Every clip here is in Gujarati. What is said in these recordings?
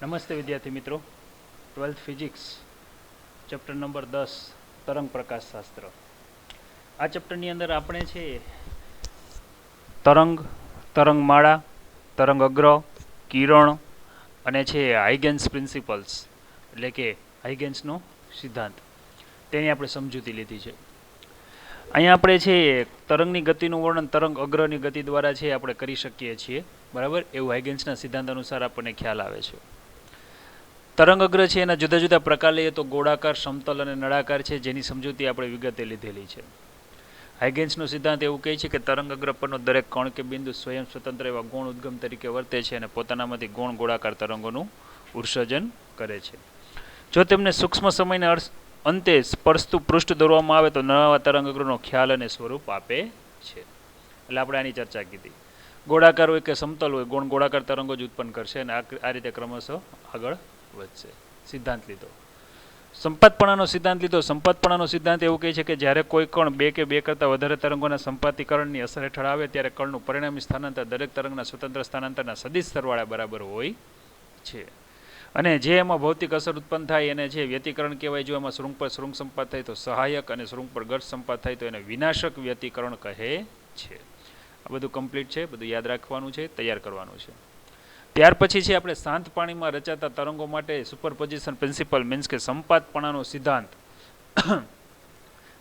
નમસ્તે વિદ્યાર્થી મિત્રો, 12th ફિઝિક્સ ચેપ્ટર નંબર 10 તરંગ પ્રકાશશાસ્ત્ર. આ ચેપ્ટરની અંદર આપણે છે તરંગ, તરંગમાળા, તરંગ અગ્ર, કિરણ અને છે હાઇગેન્સ પ્રિન્સિપલ્સ એટલે કે હાઇગેન્સનો સિદ્ધાંત તેની આપણે સમજૂતી લીધી છે. અહીંયા આપણે છે તરંગની ગતિનું વર્ણન તરંગ અગ્રની ગતિ દ્વારા છે આપણે કરી શકીએ છીએ, બરાબર? એવું હાઇગેન્સના સિદ્ધાંત અનુસાર આપણને ખ્યાલ આવે છે. તરંગ અગ્ર છે એના જુદા જુદા પ્રકાર લઈએ તો ગોળાકાર, સમતલ અને નળાકાર છે, જેની સમજૂતી આપણે વિગતે લીધેલી છે. હાઇગેન્સનો સિદ્ધાંત એવું કહે છે કે તરંગ અગ્ર પરનો દરેક કણ કે બિંદુ સ્વયં સ્વતંત્ર એવા ગૌણ ઉદ્ગમ તરીકે વર્તે છે અને પોતાનામાંથી ગૌણ ગોળાકાર તરંગોનું ઉત્સર્જન કરે છે. જો તેમને સૂક્ષ્મ સમયના અંતે સ્પર્શતું પૃષ્ઠ દોરવામાં આવે તો નવા તરંગ અગ્રનો ખ્યાલ અને સ્વરૂપ આપે છે. એટલે આપણે આની ચર્ચા કીધી. ગોળાકાર હોય કે સમતલ હોય, ગૌણ ગોળાકાર તરંગો જ ઉત્પન્ન કરશે અને આ રીતે ક્રમશઃ આગળ વધશે. સિદ્ધાંત લીધો. સંપાતપણાનો સિદ્ધાંત લીધો. સંપાતપણાનો સિદ્ધાંત એવું કહે છે કે જ્યારે કોઈ કણ બે કે બે કરતાં વધારે તરંગોના સંપાતીકરણની અસર હેઠળ આવે ત્યારે કણનું પરિણામી સ્થાનાંતર દરેક તરંગના સ્વતંત્ર સ્થાનાંતરના સદિશ સરવાળા બરાબર હોય છે. અને જે એમાં ભૌતિક અસર ઉત્પન્ન થાય એને જે વ્યતિકરણ કહેવાય. જો એમાં શૃંગ પર શૃંગ સંપાત થાય તો સહાયક અને શૃંગ પર ગઢ સંપાત થાય તો એને વિનાશક વ્યતિકરણ કહે છે. આ બધું કમ્પ્લીટ છે, બધું યાદ રાખવાનું છે, તૈયાર કરવાનું છે. ત્યાર પછી છે આપણે શાંત પાણીમાં રચાતા તરંગો માટે સુપરપોઝિશન પ્રિન્સિપલ મીન્સ કે સંપાતપણાનો સિદ્ધાંત.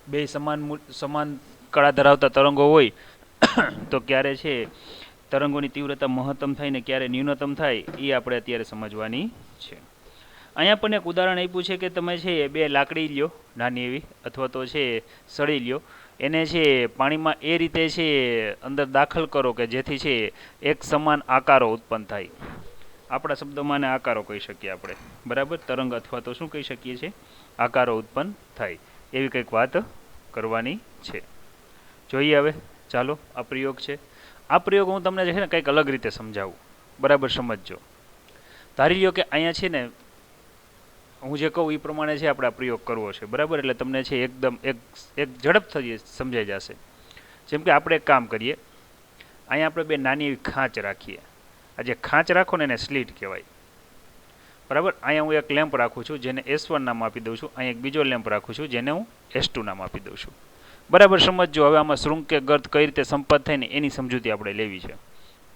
બે સમાન કળા ધરાવતા તરંગો હોય તો ક્યારે છે તરંગોની તીવ્રતા મહત્તમ થાય ને ક્યારે ન્યૂનતમ થાય એ આપણે અત્યારે સમજવાની છે. અહીંયા પણ એક ઉદાહરણ આપ્યું છે કે તમે છે બે લાકડી લ્યો નાની એવી અથવા તો છે સળી લ્યો, એને છે પાણીમાં એ રીતે છે અંદર દાખલ કરો કે જેથી છે એક સમાન આકારો ઉત્પન્ન થાય. આપણા શબ્દોમાં આને આકારો કહી શકીએ આપણે, બરાબર? તરંગ અથવા તો શું કહી શકીએ છીએ? આકારો ઉત્પન્ન થાય એવી કંઈક વાત કરવાની છે. જોઈએ હવે, ચાલો આ પ્રયોગ છે. આ પ્રયોગ હું તમને છે ને કંઈક અલગ રીતે સમજાવું, બરાબર? સમજજો. ધારી લ્યો કે અહીંયા છે ને હું જે કહું એ પ્રમાણે છે આપણે આ પ્રયોગ કરવો છે, બરાબર? એટલે તમને છે એકદમ એક ઝડપથી સમજાઈ જશે. જેમ કે આપણે એક કામ કરીએ, અહીંયા આપણે બે નાની એવી ખાંચ રાખીએ. આ જે ખાંચ રાખો ને એને સ્લીટ કહેવાય, બરાબર? અહીંયા હું એક લેમ્પ રાખું છું જેને S1 નામ આપી દઉં છું. અહીંયા એક બીજો લેમ્પ રાખું છું જેને હું S2 નામ આપી દઉં છું, બરાબર? સમજો. હવે આમાં શૃંગ કે ગર્ત કઈ રીતે સંપાત થાય ને એની સમજૂતી આપણે લેવી છે,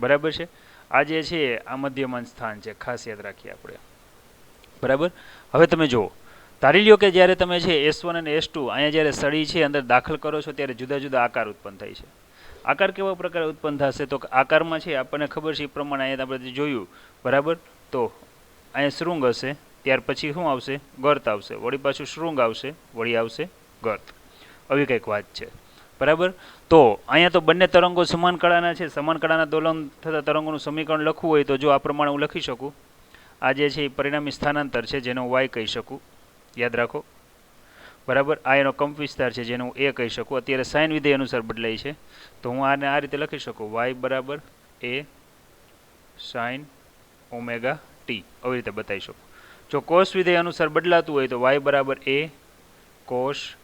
બરાબર છે? આ જે છે આ મધ્યમાન સ્થાન છે, ખાસ યાદ રાખીએ આપણે, બરાબર? હવે તમે જુઓ, ધારી લ્યો કે જ્યારે તમે છે S1 અને S2 અહીંયા જ્યારે સળી છે અંદર દાખલ કરો છો ત્યારે જુદા જુદા આકાર ઉત્પન્ન થાય છે. આકાર કેવા પ્રકારે ઉત્પન્ન થશે? તો આકારમાં છે આપણને ખબર છે એ પ્રમાણે અહીંયા આપણે જોયું, બરાબર? તો અહીંયા શૃંગ હશે, ત્યાર પછી શું આવશે? ગર્ત આવશે, વળી પાછું શૃંગ આવશે, વળી આવશે ગર્ત. આવી કંઈક વાત છે, બરાબર? તો અહીંયા તો બંને તરંગો સમાન કળાના છે. સમાન કળાના દોલન થતા તરંગોનું સમીકરણ લખવું હોય તો જો આ પ્રમાણે હું લખી શકું. આ જે છે એ પરિણામી સ્થાનાંતર છે જેને હું y કહી શકું, યાદ રાખો, બરાબર? આ એનો કંપ વિસ્તાર છે જેને હું a કહી શકું. અત્યારે સાઇન વિધેય અનુસાર બદલાય છે તો હું આને આ રીતે લખી શકું, y બરાબર a સાઇન ઓમેગા t. આવી રીતે બતાવી શકું. જો કોસ વિધેય અનુસાર બદલાતું હોય તો y બરાબર a કોસ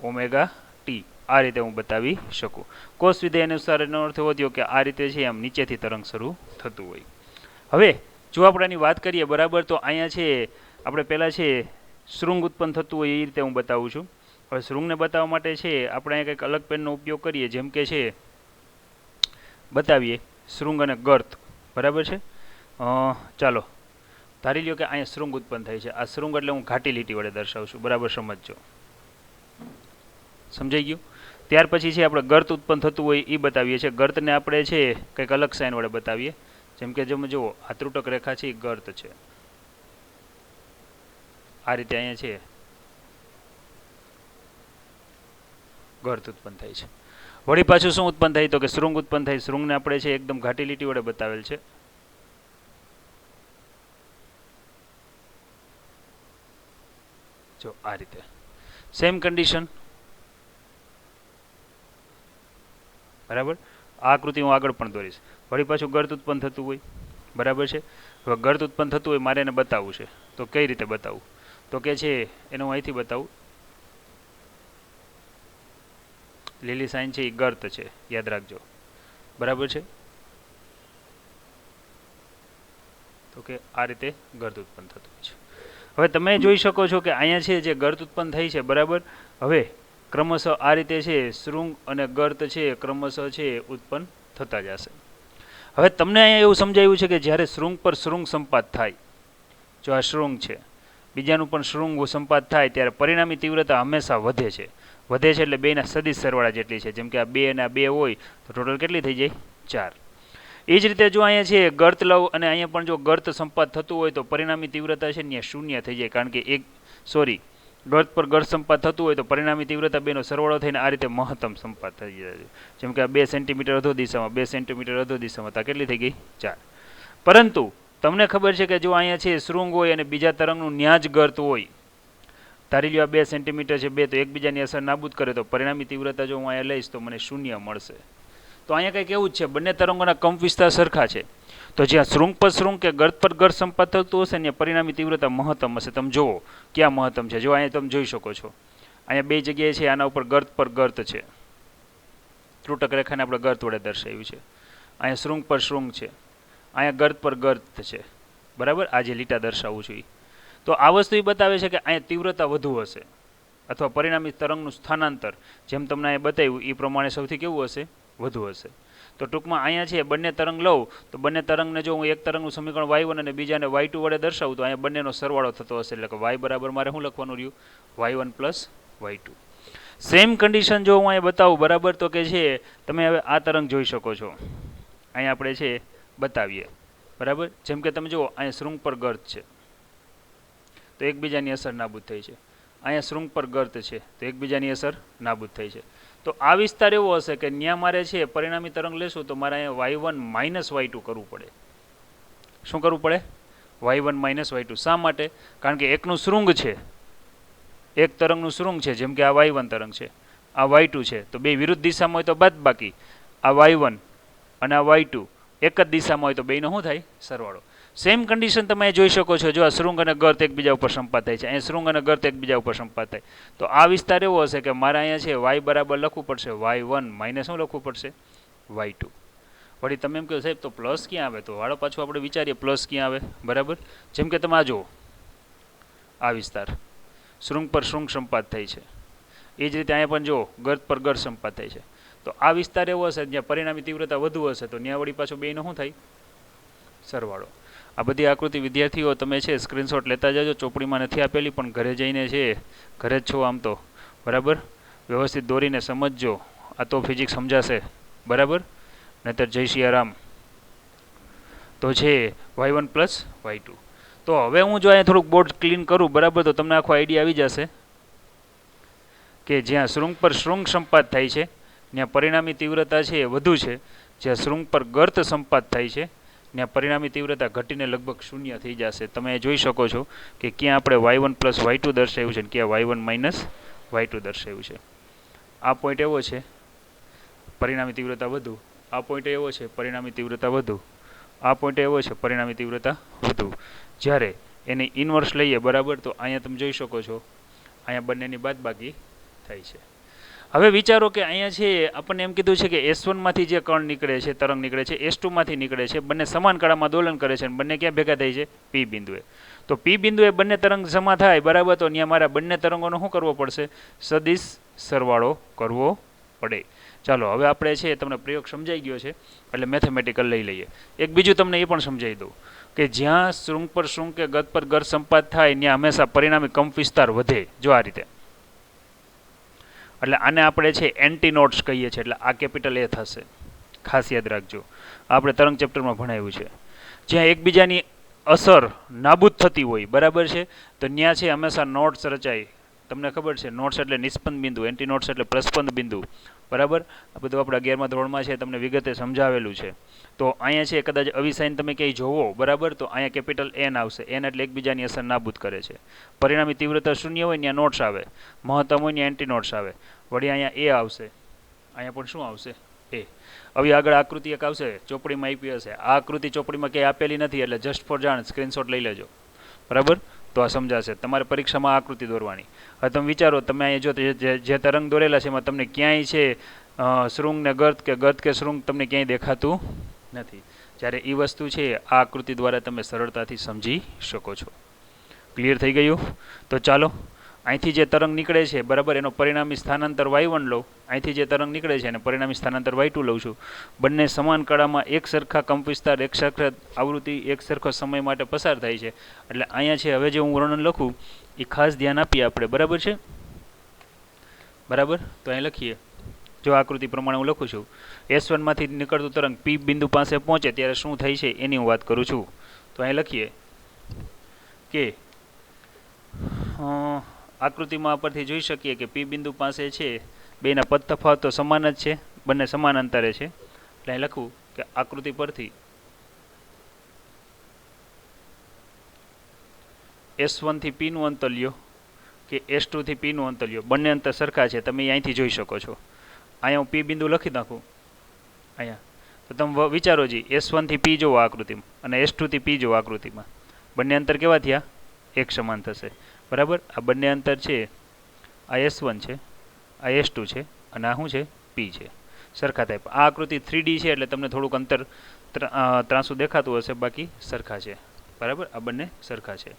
ઓમેગા t. આ રીતે હું બતાવી શકું. કોસ વિધેય અનુસાર એનો અર્થ એવો થયો કે આ રીતે છે આમ નીચેથી તરંગ શરૂ થતું હોય. હવે જો આપણે આની વાત કરીએ, બરાબર, તો અહીંયા છે આપણે પહેલાં છે શૃંગ ઉત્પન્ન થતું હોય એ રીતે હું બતાવું છું. હવે શૃંગને બતાવવા માટે છે આપણે અહીંયા કંઈક અલગ પેનનો ઉપયોગ કરીએ, જેમ કે છે બતાવીએ શૃંગ અને ગર્ત, બરાબર છે? ચાલો ધારી લ્યો કે અહીંયા શૃંગ ઉત્પન્ન થાય છે. આ શૃંગ એટલે હું ઘાટી લીટી વડે દર્શાવું છું, બરાબર? સમજજો, સમજાઈ ગયું? ત્યાર પછી છે આપણે ગર્ત ઉત્પન્ન થતું હોય એ બતાવીએ છીએ. ગર્તને આપણે છે કંઈક અલગ સાઇન વડે બતાવીએ, જેમ કે તમે જુઓ આ ત્રુટક રેખા છે એ ગર્ત છે. આ રીતે અહીંયા છે ગર્ત ઉત્પન્ન થાય છે. વળી પાછું શું ઉત્પન્ન થાય તો કે શૃંગ ઉત્પન્ન થાય. શૃંગને આપણે છે એકદમ ઘાટી લીટી વડે બતાવેલ છે. જો આ રીતે સેમ કન્ડિશન, બરાબર? આ આકૃતિ હું આગળ પણ દોરીશ. વળી પાછું ગર્ત ઉત્પન્ન થતું હોય, બરાબર છે? હવે ગર્ત ઉત્પન્ન થતું હોય મારે એને બતાવવું છે તો કઈ રીતે બતાવવું? તો કે છે એને હું અહીંથી બતાવું. લીલી સાઇન છે એ ગર્ત છે, યાદ રાખજો, બરાબર છે? તો તો કે આ રીતે ગર્ત ઉત્પન્ન થતું હોય છે. હવે તમે જોઈ શકો છો કે અહીંયા છે જે ગર્ત ઉત્પન્ન થઈ છે બરાબર. હવે ક્રમશઃ આ રીતે છે શૃંગ અને ગર્ત છે ક્રમશઃ છે ઉત્પન્ન થતા જશે. હવે તમને અહીંયા એવું સમજાયું છે કે જ્યારે શૃંગ પર શૃંગ સંપાત થાય, જો આ શૃંગ છે બીજાનું પણ શૃંગ સંપાત થાય ત્યારે પરિણામી તીવ્રતા હંમેશા વધે છે. વધે છે એટલે બેના સદિશ સરવાળા જેટલી છે. જેમ કે આ 2 અને આ 2 હોય તો ટોટલ કેટલી થઈ જાય? 4. એ જ રીતે જો અહીંયા છે ગર્ત લવ અને અહીંયા પણ જો ગર્ત સંપાત થતું હોય તો પરિણામી તીવ્રતા છે ને શૂન્ય થઈ જાય. કારણ કે ગર્ત પર ગર્ત સંપાત થતું હોય તો પરિણામી તીવ્રતા બેનો સરવાળો થઈને આ રીતે મહત્તમ સંપાત થઈ જાય છે. જેમ કે આ 2 સેન્ટીમીટર અધો દિશામાં, 2 સેન્ટીમીટર અધો દિશામાં, તો કેટલી થઈ ગઈ? 4. પરંતુ તમને ખબર છે કે જો અહીંયા છે શૃંગ હોય અને બીજા તરંગનું ન્યા જ ગર્ત હોય, ધારી લો આ 2 સેન્ટીમીટર છે, 2 તો એકબીજાની અસર નાબૂદ કરે તો પરિણામી તીવ્રતા જો હું અહીંયા લઈશ તો મને શૂન્ય મળશે. તો અહીંયા કંઈક એવું જ છે, બંને તરંગોના કંપ વિસ્તાર સરખા છે. તો જ્યાં શૃંગ પર શૃંગ કે ગર્ત પર ગર્ત સંપાત થતું હશે ને પરિણામી તીવ્રતા મહત્તમ હશે. તમે જુઓ ક્યાં મહત્તમ છે, જો અહીંયા તમે જોઈ શકો છો અહીંયા 2 જગ્યાએ છે, આના ઉપર ગર્ત પર ગર્ત છે, ત્રુટક રેખાને આપણે ગર્ત વડે દર્શાવ્યું છે. અહીંયા શૃંગ પર શૃંગ છે, અહીંયા ગર્ત પર ગર્ત છે બરાબર. આ જે લીટા દર્શાવું છું તો આ વસ્તુ એ બતાવે છે કે અહીંયા તીવ્રતા વધુ હશે અથવા પરિણામી તરંગનું સ્થાનાંતર જેમ તમને અહીંયા બતાવ્યું એ પ્રમાણે સૌથી કેવું હશે? વધુ હશે. તો ટૂંકમાં અહીંયા છે બંને તરંગ લઉં તો બંને તરંગને જો હું એક તરંગનું સમીકરણ y1 અને બીજાને y2 વડે દર્શાવું તો અહીંયા બંનેનો સરવાળો થતો હશે. એટલે કે y બરાબર મારે શું લખવાનું રહ્યું? y1 plus y2. Same condition જો હું અહીંયા બતાવું બરાબર તો કે છે તમે હવે આ તરંગ જોઈ શકો છો. અહીંયા આપણે છે બતાવીએ બરાબર. જેમ કે તમે જુઓ અહીંયા શૃંગ પર ગર્ત છે તો એકબીજાની અસર નાબૂદ થઈ છે. અહીંયા શૃંગ પર ગર્ત છે તો એકબીજાની અસર નાબૂદ થઈ છે. તો આ વિસ્તાર એવો હશે કે ત્યાં મારે છે પરિણામી તરંગ લેશું તો મારે અહીંયા y1 માઇનસ y2 કરવું પડે. શું કરવું પડે? y1 minus y2. શા માટે? કારણ કે એકનું શૃંગ છે, એક તરંગનું શૃંગ છે, જેમ કે આ y1 તરંગ છે, આ y2 છે, તો બે વિરુદ્ધ દિશામાં હોય તો બાદબાકી, આ y1 અને આ y2 એક જ દિશામાં હોય તો બેનો શું થાય? સરવાળો. સેમ કન્ડિશન તમે જોઈ શકો છો. જો આ શૃંગ અને ગર્ત એકબીજા ઉપર સંપાત થાય છે, અહીંયા શૃંગ અને ગર્ત એકબીજા ઉપર સંપાત થાય તો આ વિસ્તાર એવો હશે કે મારે અહીંયા છે y બરાબર લખવું પડશે y1 માઇનસ શું લખવું પડશે? y2. વળી તમે એમ કહો સાહેબ તો પ્લસ ક્યાં આવે? તો વાળો પાછું આપણે વિચારીએ પ્લસ ક્યાં આવે બરાબર. જેમ કે તમે આ જુઓ આ વિસ્તાર શૃંગ પર શૃંગ સંપાત થાય છે, એ જ રીતે અહીંયા પણ જુઓ ગર્ત પર ગર્ત સંપાત થાય છે. તો આ વિસ્તાર એવો હશે જ્યાં પરિણામી તીવ્રતા વધુ હશે તો ત્યાં વળી પાછો બેનો શું થાય? સરવાળો. આ બધી આકૃતિ વિદ્યાર્થીઓ તમે છે સ્ક્રીનશોટ લેતા જજો. ચોપડીમાં નથી આપેલી પણ ઘરે જઈને છે, ઘરે જ છો આમ તો બરાબર, વ્યવસ્થિત દોરીને સમજજો. આ તો ફિઝિક્સ સમજાશે બરાબર, નહીતર જય સિયારામ. તો છે y1 પ્લસ y2. તો હવે હું જો અહીંયા થોડુંક બોર્ડ ક્લીન કરું બરાબર તો તમને આખો આઈડિયા આવી જશે કે જ્યાં શૃંગ પર શૃંગ સંપાત થાય છે ત્યાં પરિણામી તીવ્રતા છે એ વધુ છે. જ્યાં શૃંગ પર ગર્ત સંપાત થાય છે ત્યાં પરિણામી તીવ્રતા ઘટીને લગભગ શૂન્ય થઈ જશે. તમે જોઈ શકો છો કે ક્યાં આપણે y1 પ્લસ y2 દર્શાવ્યું છે ને ક્યાં y1 માઇનસ y2 દર્શાવ્યું છે. આ પોઈન્ટ એવો છે પરિણામી તીવ્રતા વધુ, આ પોઈન્ટ એવો છે પરિણામી તીવ્રતા વધુ, આ પોઈન્ટ એવો છે પરિણામી તીવ્રતા વધુ. જ્યારે એની ઇન્વર્સ લઈએ બરાબર તો અહીંયા તમે જોઈ શકો છો અહીંયા બંનેની બાદબાકી થાય છે. હવે વિચારો કે અહીંયા છે આપણને એમ કીધું છે કે S1 માંથી જે કણ નીકળે છે, તરંગ નીકળે છે, S2 માંથી નીકળે છે, બંને સમાન કળામાં દોલન કરે છે અને બંને ક્યાં ભેગા થાય છે? P બિંદુએ. તો P બિંદુએ બંને તરંગ જમા થાય બરાબર તો ત્યાં મારા બંને તરંગોનો શું કરવો પડશે? સદિશ સરવાળો કરવો પડે. ચાલો હવે આપણે છે તમને પ્રયોગ સમજાઈ ગયો છે એટલે મેથેમેટિકલ લઈ લઈએ. એક બીજું તમને એ પણ સમજાવી દઉં કે જ્યાં શૃંગ પર શૃંગ કે ગત પર ગર્ત સંપાત થાય ત્યાં હંમેશા પરિણામી કંપ વિસ્તાર વધે. જો આ રીતે, એટલે આને આપણે છે એન્ટી નોડ્સ કહીએ છીએ. એટલે આ કેપિટલ A થશે, ખાસ યાદ રાખજો. આપણે તરંગ ચેપ્ટરમાં ભણાવ્યું છે. જ્યાં એકબીજાની અસર નાબૂદ થતી હોય બરાબર છે તો ત્યાં છે હંમેશા નોડ્સ રચાય. તમને ખબર છે નોડ્સ એટલે નિસ્પંદ બિંદુ, એન્ટી નોડ્સ એટલે પ્રસ્પંદ બિંદુ બરાબર. આ બધું આપણા 11મા ધોરણમાં છે, તમને વિગતે સમજાવેલું છે. તો અહીંયા છે કદાચ આવી સાઇન તમે ક્યાંય જોવો બરાબર તો અહીંયા કેપિટલ N આવશે. N એટલે એકબીજાની અસર નાબૂદ કરે છે. પરિણામી તીવ્રતા શૂન્ય હોય ત્યાં નોટ્સ આવે, મહત્તમ હોય ત્યાં એન્ટી નોટ્સ આવે. વળી અહીંયા A આવશે, અહીંયા પણ શું આવશે? A. હવે આગળ આકૃતિ એક આવશે, ચોપડીમાં આપી હશે. આ આકૃતિ ચોપડીમાં ક્યાંય આપેલી નથી એટલે જસ્ટ ફોર જાણ સ્ક્રીનશોટ લઈ લેજો બરાબર, તો આ સમજાશે. તમારે પરીક્ષામાં આકૃતિ દોરવાની. હવે તમે વિચારો, તમે અહીંયા જો જે તરંગ દોરેલા છે એમાં તમને ક્યાંય છે શૃંગ ને ગર્ત કે શૃંગ તમને ક્યાંય દેખાતું નથી. જ્યારે એ વસ્તુ છે આ આકૃતિ દ્વારા તમે સરળતાથી સમજી શકો છો. ક્લિયર થઈ ગયું? તો ચાલો અહીંથી જે તરંગ નીકળે છે બરાબર એનો પરિણામી સ્થાનાંતર y1 લઉં, અહીંથી જે તરંગ નીકળે છે એને પરિણામી સ્થાનાંતર y2 લઉં છું. બંને સમાન કળામાં એક સરખા કંપવિસ્તાર, એક સરખા આવૃત્તિ, એક સરખો સમય માટે પસાર થાય છે. એટલે અહીંયા છે હવે જે હું વર્ણન લખું એ ખાસ ધ્યાન આપીએ આપણે, બરાબર છે? બરાબર, તો અહીં લખીએ. જો આકૃતિ પ્રમાણે હું લખું છું, S1 માંથી નીકળતું તરંગ P બિંદુ પાસે પહોંચે ત્યારે શું થાય છે એની હું વાત કરું છું. તો અહીં લખીએ કે આકૃતિમાં પરથી જોઈ શકીએ કે P બિંદુ પાસે છે બેના પદ તફાવત તો સમાન જ છે, બંને સમાન અંતરે છે. એટલે અહીં લખું કે આકૃતિ પરથી S1 થી P નું અંતર લ્યો કે S2 થી P નું અંતર લ્યો, બંને અંતર સરખા છે, તમે અહીંથી જોઈ શકો છો. અહીંયા હું P બિંદુ લખી નાખું અહીંયા, તો તમે વિચારો જી S1 થી P જોવો આકૃતિમાં અને S2 થી P જોવો આકૃતિમાં, બંને અંતર કેવા થયા? એક સમાન થશે. બરાબર, આ બંને અંતર છે, આ S1 છે, આ S2 છે અને આ શું છે? P છે, સરખા થાય. આ આકૃતિ 3D છે એટલે તમને થોડુંક અંતર ત્રાંસું દેખાતું હશે, બાકી સરખા છે. બરાબર, આ બંને સરખા છે.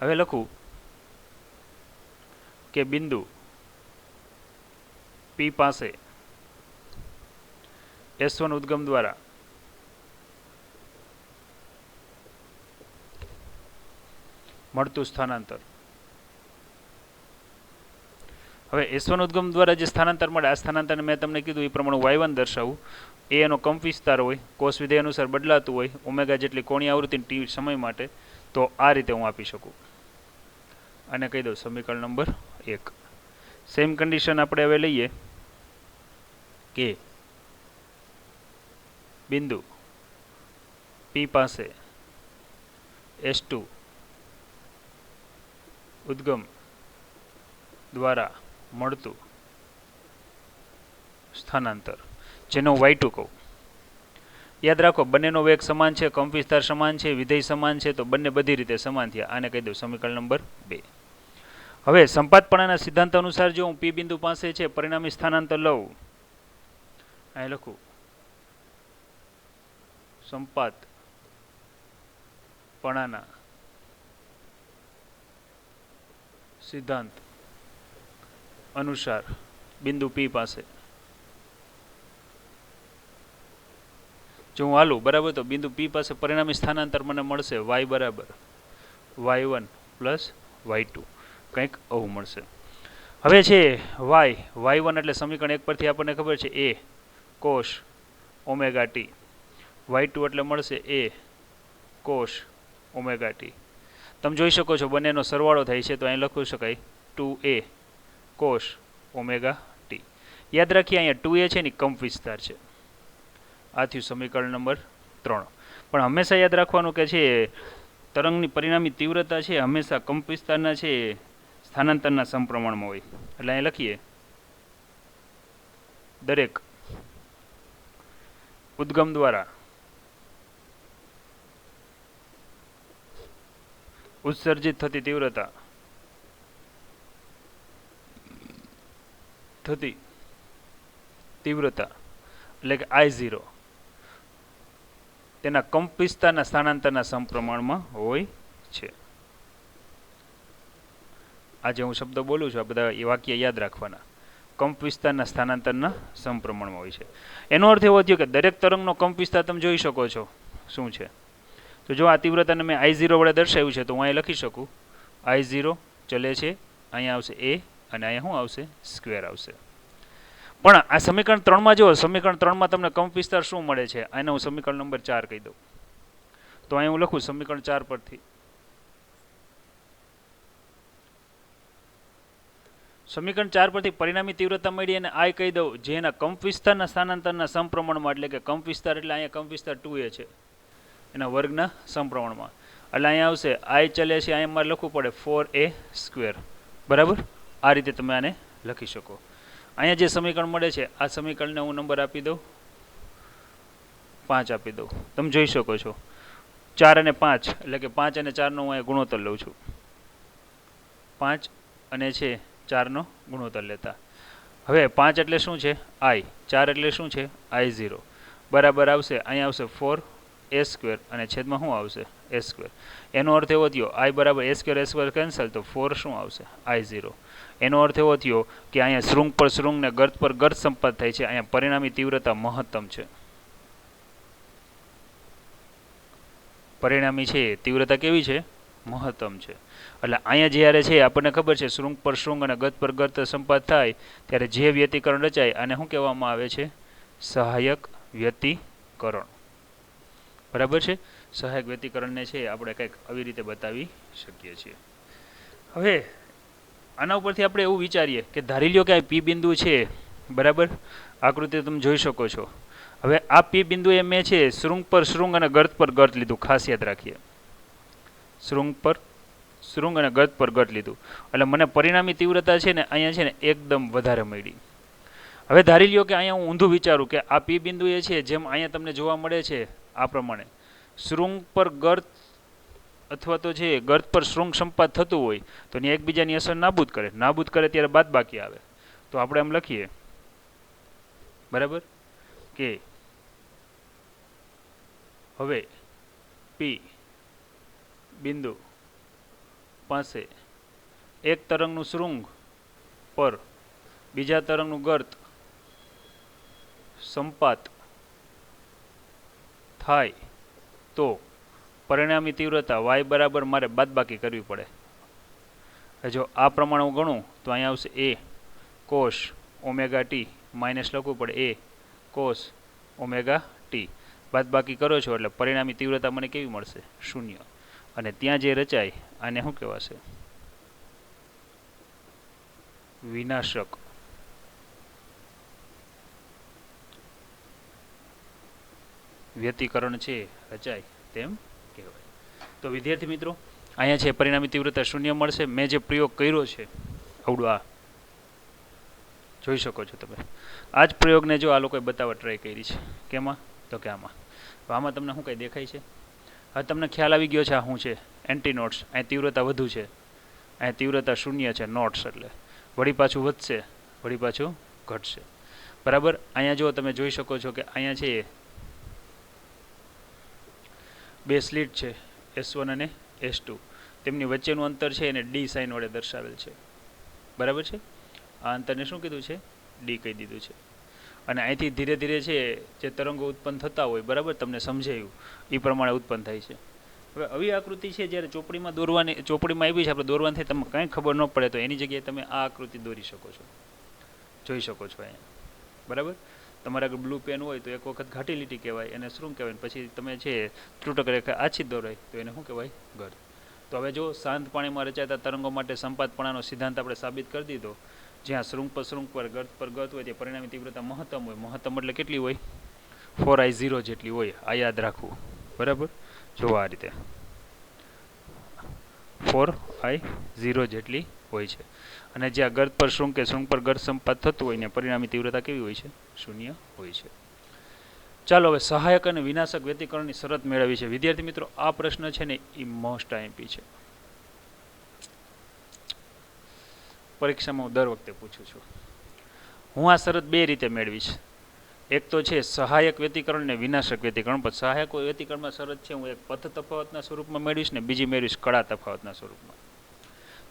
હવે લખું કે બિંદુ P પાસે S1 ઉદ્ગમ દ્વારા મળતું સ્થાનાંતર. હવે S1 ઉદ્ગમ દ્વારા જે સ્થાનાંતર મળે, આ સ્થાનાંતરને મેં તમને કીધું એ પ્રમાણે y1 દર્શાવું. એ એનો કંપ વિસ્તાર હોય, કોસ વિધેય અનુસાર બદલાતું હોય, ઓમેગા જેટલી કોણીય આવૃત્તિ t સમય માટે, તો આ રીતે હું આપી શકું. આને કહી દઉં સમીકરણ નંબર 1. સેમ કન્ડિશન આપણે હવે લઈએ કે બિંદુ P પાસે S2 ઉદ્ગમ દ્વારા મળતું સ્થાનાંતર, જેનો y2 કહું. યાદ રાખો બંનેનો વેગ સમાન છે, કંપ વિસ્તાર સમાન છે, વિધેય સમાન છે, તો બંને બધી રીતે સમાન થયા. આને કહી દઉં સમીકરણ નંબર 2. હવે સંપાતપણાના સિદ્ધાંત અનુસાર જો હું P બિંદુ પાસે છે પરિણામી સ્થાનાંતર લઉં, અહીં લખું સંપાતપણાના સિદ્ધાંત અનુસાર બિંદુ P પાસે જો હું હાલું, બરાબર, તો બિંદુ P પાસે પરિણામી સ્થાનાંતર મને મળશે y બરાબર y1 પ્લસ y2, કંઈક આવું મળશે. હવે છે y1 એટલે સમીકરણ 1 પરથી આપણને ખબર છે a cos omega t, y2 એટલે મળશે a cos ઓમેગા t. તમે જોઈ શકો છો બંનેનો સરવાળો થાય છે, તો અહીં લખી શકાય 2a cos ઓમેગા t. યાદ રાખીએ અહીંયા 2a છે ને કંપ વિસ્તાર છે. આ થયું સમીકરણ નંબર 3. પણ હંમેશા યાદ રાખવાનું કે છે તરંગની પરિણામી તીવ્રતા છે હંમેશા કંપ વિસ્તારના છે સ્થાનાંતરના સમપ્રમાણમાં હોય. એટલે અહીં લખીએ દરેક ઉદ્ગમ દ્વારા ઉત્સર્જિત થતી તીવ્રતા એટલે કે I0 તેના કંપ વિસ્તારના સ્થાનાંતરના સમપ્રમાણમાં હોય છે. આજે હું શબ્દ બોલું છું, આ બધા એ વાક્ય યાદ રાખવાના. કંપ વિસ્તારના સ્થાનાંતરના સમપ્રમાણમાં હોય છે. એનો અર્થ એવો થયો કે દરેક તરંગનો કંપ વિસ્તાર તમે જોઈ શકો છો શું છે. તો જો આ તીવ્રતાને મેં I0 વડે દર્શાવ્યું છે, તો હું અહીં લખી શકું I0 ચલે છે, અહીંયા આવશે a અને અહીંયા શું આવશે? સ્ક્વેર આવશે. પણ આ સમીકરણ 3માં જો સમીકરણ 3માં તમને કંપ વિસ્તાર શું મળે છે, આને હું સમીકરણ નંબર 4 કહી દઉં. તો અહીં હું લખું સમીકરણ 4 પરથી પરિણામી તીવ્રતા મળી અને I કહી દઉં જે એના કંપ વિસ્તારના સ્થાનાંતરના સમપ્રમાણમાં, એટલે કે કંપ વિસ્તાર એટલે અહીંયા કંપ વિસ્તાર 2a છે એના વર્ગના સમપ્રમાણમાં. એટલે અહીંયા આવશે I ચલે છે, અહીંયા મારે લખવું પડે 4a સ્ક્વેર. બરાબર, આ રીતે તમે આને લખી શકો. અહીંયા જે સમીકરણ મળે છે આ સમીકરણને હું નંબર આપી દઉં 5 આપી દઉં. તમે જોઈ શકો છો 4 અને 5 એટલે કે 5 અને 4નો હું અહીંયા ગુણોત્તર લઉં છું. 5 અને છે 4નો ગુણોત્તર લેતા. હવે 5 એટલે શું છે? I. 4 એટલે શું છે? I0. બરાબર આવશે, અહીંયા આવશે 4 એ સ્ક્વેર અને છેદમાં શું આવશે એ સ્ક્વેર. એનો અર્થ એવો થયો I બરાબર એ સ્ક્વેર કેન્સલ તો 4 શું આવશે I0. એનો અર્થ એવો થયો કે અહીંયા શૃંગ પર શૃંગ ને ગર્ત પર ગર્ત સંપાત થાય છે. અહીંયા પરિણામી તીવ્રતા મહત્તમ છે. પરિણામી છે તીવ્રતા કેવી છે મહત્તમ છે. એટલે અહીંયા જ્યારે છે આપણને ખબર છે શૃંગ પર શૃંગ અને ગત પર ગત સંપાત થાય ત્યારે જે વ્યતિકરણ રચાય આને શું કહેવામાં આવે છે સહાયક વ્યતિકરણ. બરાબર છે. સહાયક વ્યતિકરણને છે આપણે કંઈક આવી રીતે બતાવી શકીએ છીએ. હવે આના ઉપરથી આપણે એવું વિચારીએ કે ધારી લ્યો કે આ પી બિંદુ છે બરાબર. આકૃતિ તમે જોઈ શકો છો. હવે આ પી બિંદુ એ મેં છે શૃંગ પર શૃંગ અને ગર્ત પર ગર્ત લીધું. ખાસ યાદ રાખીએ શૃંગ પર શૃંગ અને ગર્ત પર ગર્ત લીધું એટલે મને પરિણામી તીવ્રતા છે ને અહીંયા છે ને એકદમ વધારે મળી. હવે ધારી લ્યો કે અહીંયા હું ઊંધું વિચારું કે આ પી બિંદુ એ છે જેમ અહીંયા તમને જોવા મળે છે આ પ્રમાણે શૃંગ પર ગર્ત અથવા તો છે ગર્ત પર શૃંગ સંપાત થતું હોય તો એની એકબીજાની અસર નાબૂદ કરે ત્યારે બાદબાકી આવે. તો આપણે એમ લખીએ બરાબર કે હવે પી બિંદુ પાસે એક તરંગનું શૃંગ પર બીજા તરંગનું ગર્ત સંપાત થાય તો પરિણામી તીવ્રતા y બરાબર મારે બાદબાકી કરવી પડે. જો આ પ્રમાણે હું ગણું તો અહીંયા આવશે a cos omega t minus લખવું પડે a cos ઓમેગા t. બાદબાકી કરો છો એટલે પરિણામી તીવ્રતા મને કેવી મળશે 0. અને ત્યાં જે રચાય આને શું કહેવાશે વિનાશક વ્યતિકરણ છે રચાય તેમ કહેવાય. તો વિદ્યાર્થી મિત્રો અહીંયા છે પરિણામી તીવ્રતા 0 મળશે. મેં જે પ્રયોગ કર્યો છે આવડો આ જોઈ શકો છો તમે. આ જ પ્રયોગને જો આ લોકોએ બતાવવા ટ્રાય કરી છે. કેમાં તો કે આમાં. તો આમાં તમને શું કંઈ દેખાય છે? હવે તમને ખ્યાલ આવી ગયો છે આ શું છે એન્ટી નોટ્સ. અહીં તીવ્રતા વધુ છે અહીં તીવ્રતા 0 છે નોટ્સ એટલે વળી પાછું વધશે વળી પાછું ઘટશે. બરાબર. અહીંયા જો તમે જોઈ શકો છો કે અહીંયા છે બે સ્લીટ છે S1 અને S2. તેમની વચ્ચેનું અંતર છે એને ડી સાઇન વડે દર્શાવેલ છે. બરાબર છે. આ અંતરને શું કીધું છે ડી કહી દીધું છે. અને અહીંથી ધીરે ધીરે છે જે તરંગો ઉત્પન્ન થતા હોય બરાબર તમને સમજાયું એ પ્રમાણે ઉત્પન્ન થાય છે. હવે આવી આકૃતિ છે જ્યારે ચોપડીમાં આવી છે આપણે દોરવાથી તમને કંઈ ખબર ન પડે તો એની જગ્યાએ તમે આ આકૃતિ દોરી શકો છો જોઈ શકો છો અહીંયા. બરાબર. તમારા આગળ બ્લુ પેન હોય તો એક વખત ઘાટી લીટી કહેવાય એને શૃંગ કહેવાય. પછી તમે છે ત્રુટક રેખા આછી દોરાય તો એને શું કહેવાય ગર્ત. તો હવે જો શાંત પાણીમાં રચાતા તરંગો માટે સંપાતપણાનો સિદ્ધાંત આપણે સાબિત કરી દીધો. જ્યાં શૃંગ પર ગર્ત હોય તે પરિણામી તીવ્રતા મહત્તમ હોય. મહત્તમ એટલે કેટલી હોય 4I0 જેટલી હોય. આ યાદ રાખવું. બરાબર. જો આ રીતે 4I0 જેટલી હોય છે. અને જ્યાં ગર્ત પર શૃંગ કે શૃંગ પર ગર્ત સંપાત થતું હોય ને પરિણામી તીવ્રતા કેવી હોય છે 0 હોય છે. ચાલો હવે સહાયક અને વિનાશક વ્યતિકરણની શરત મેળવી છે. વિદ્યાર્થી મિત્રો આ પ્રશ્ન છે ને એ મોસ્ટ આઈએમપી છે. પરીક્ષામાં હું દર વખતે પૂછું છું. હું આ શરત બે રીતે મેળવીશ. એક તો છે સહાયક વ્યતિકરણ ને વિનાશક વ્યતિકરણ. પણ સહાયક વ્યતિકરણમાં શરત છે હું એક પથ તફાવતના સ્વરૂપમાં મેળવીશ ને બીજી મેળવીશ કળા તફાવતના સ્વરૂપમાં.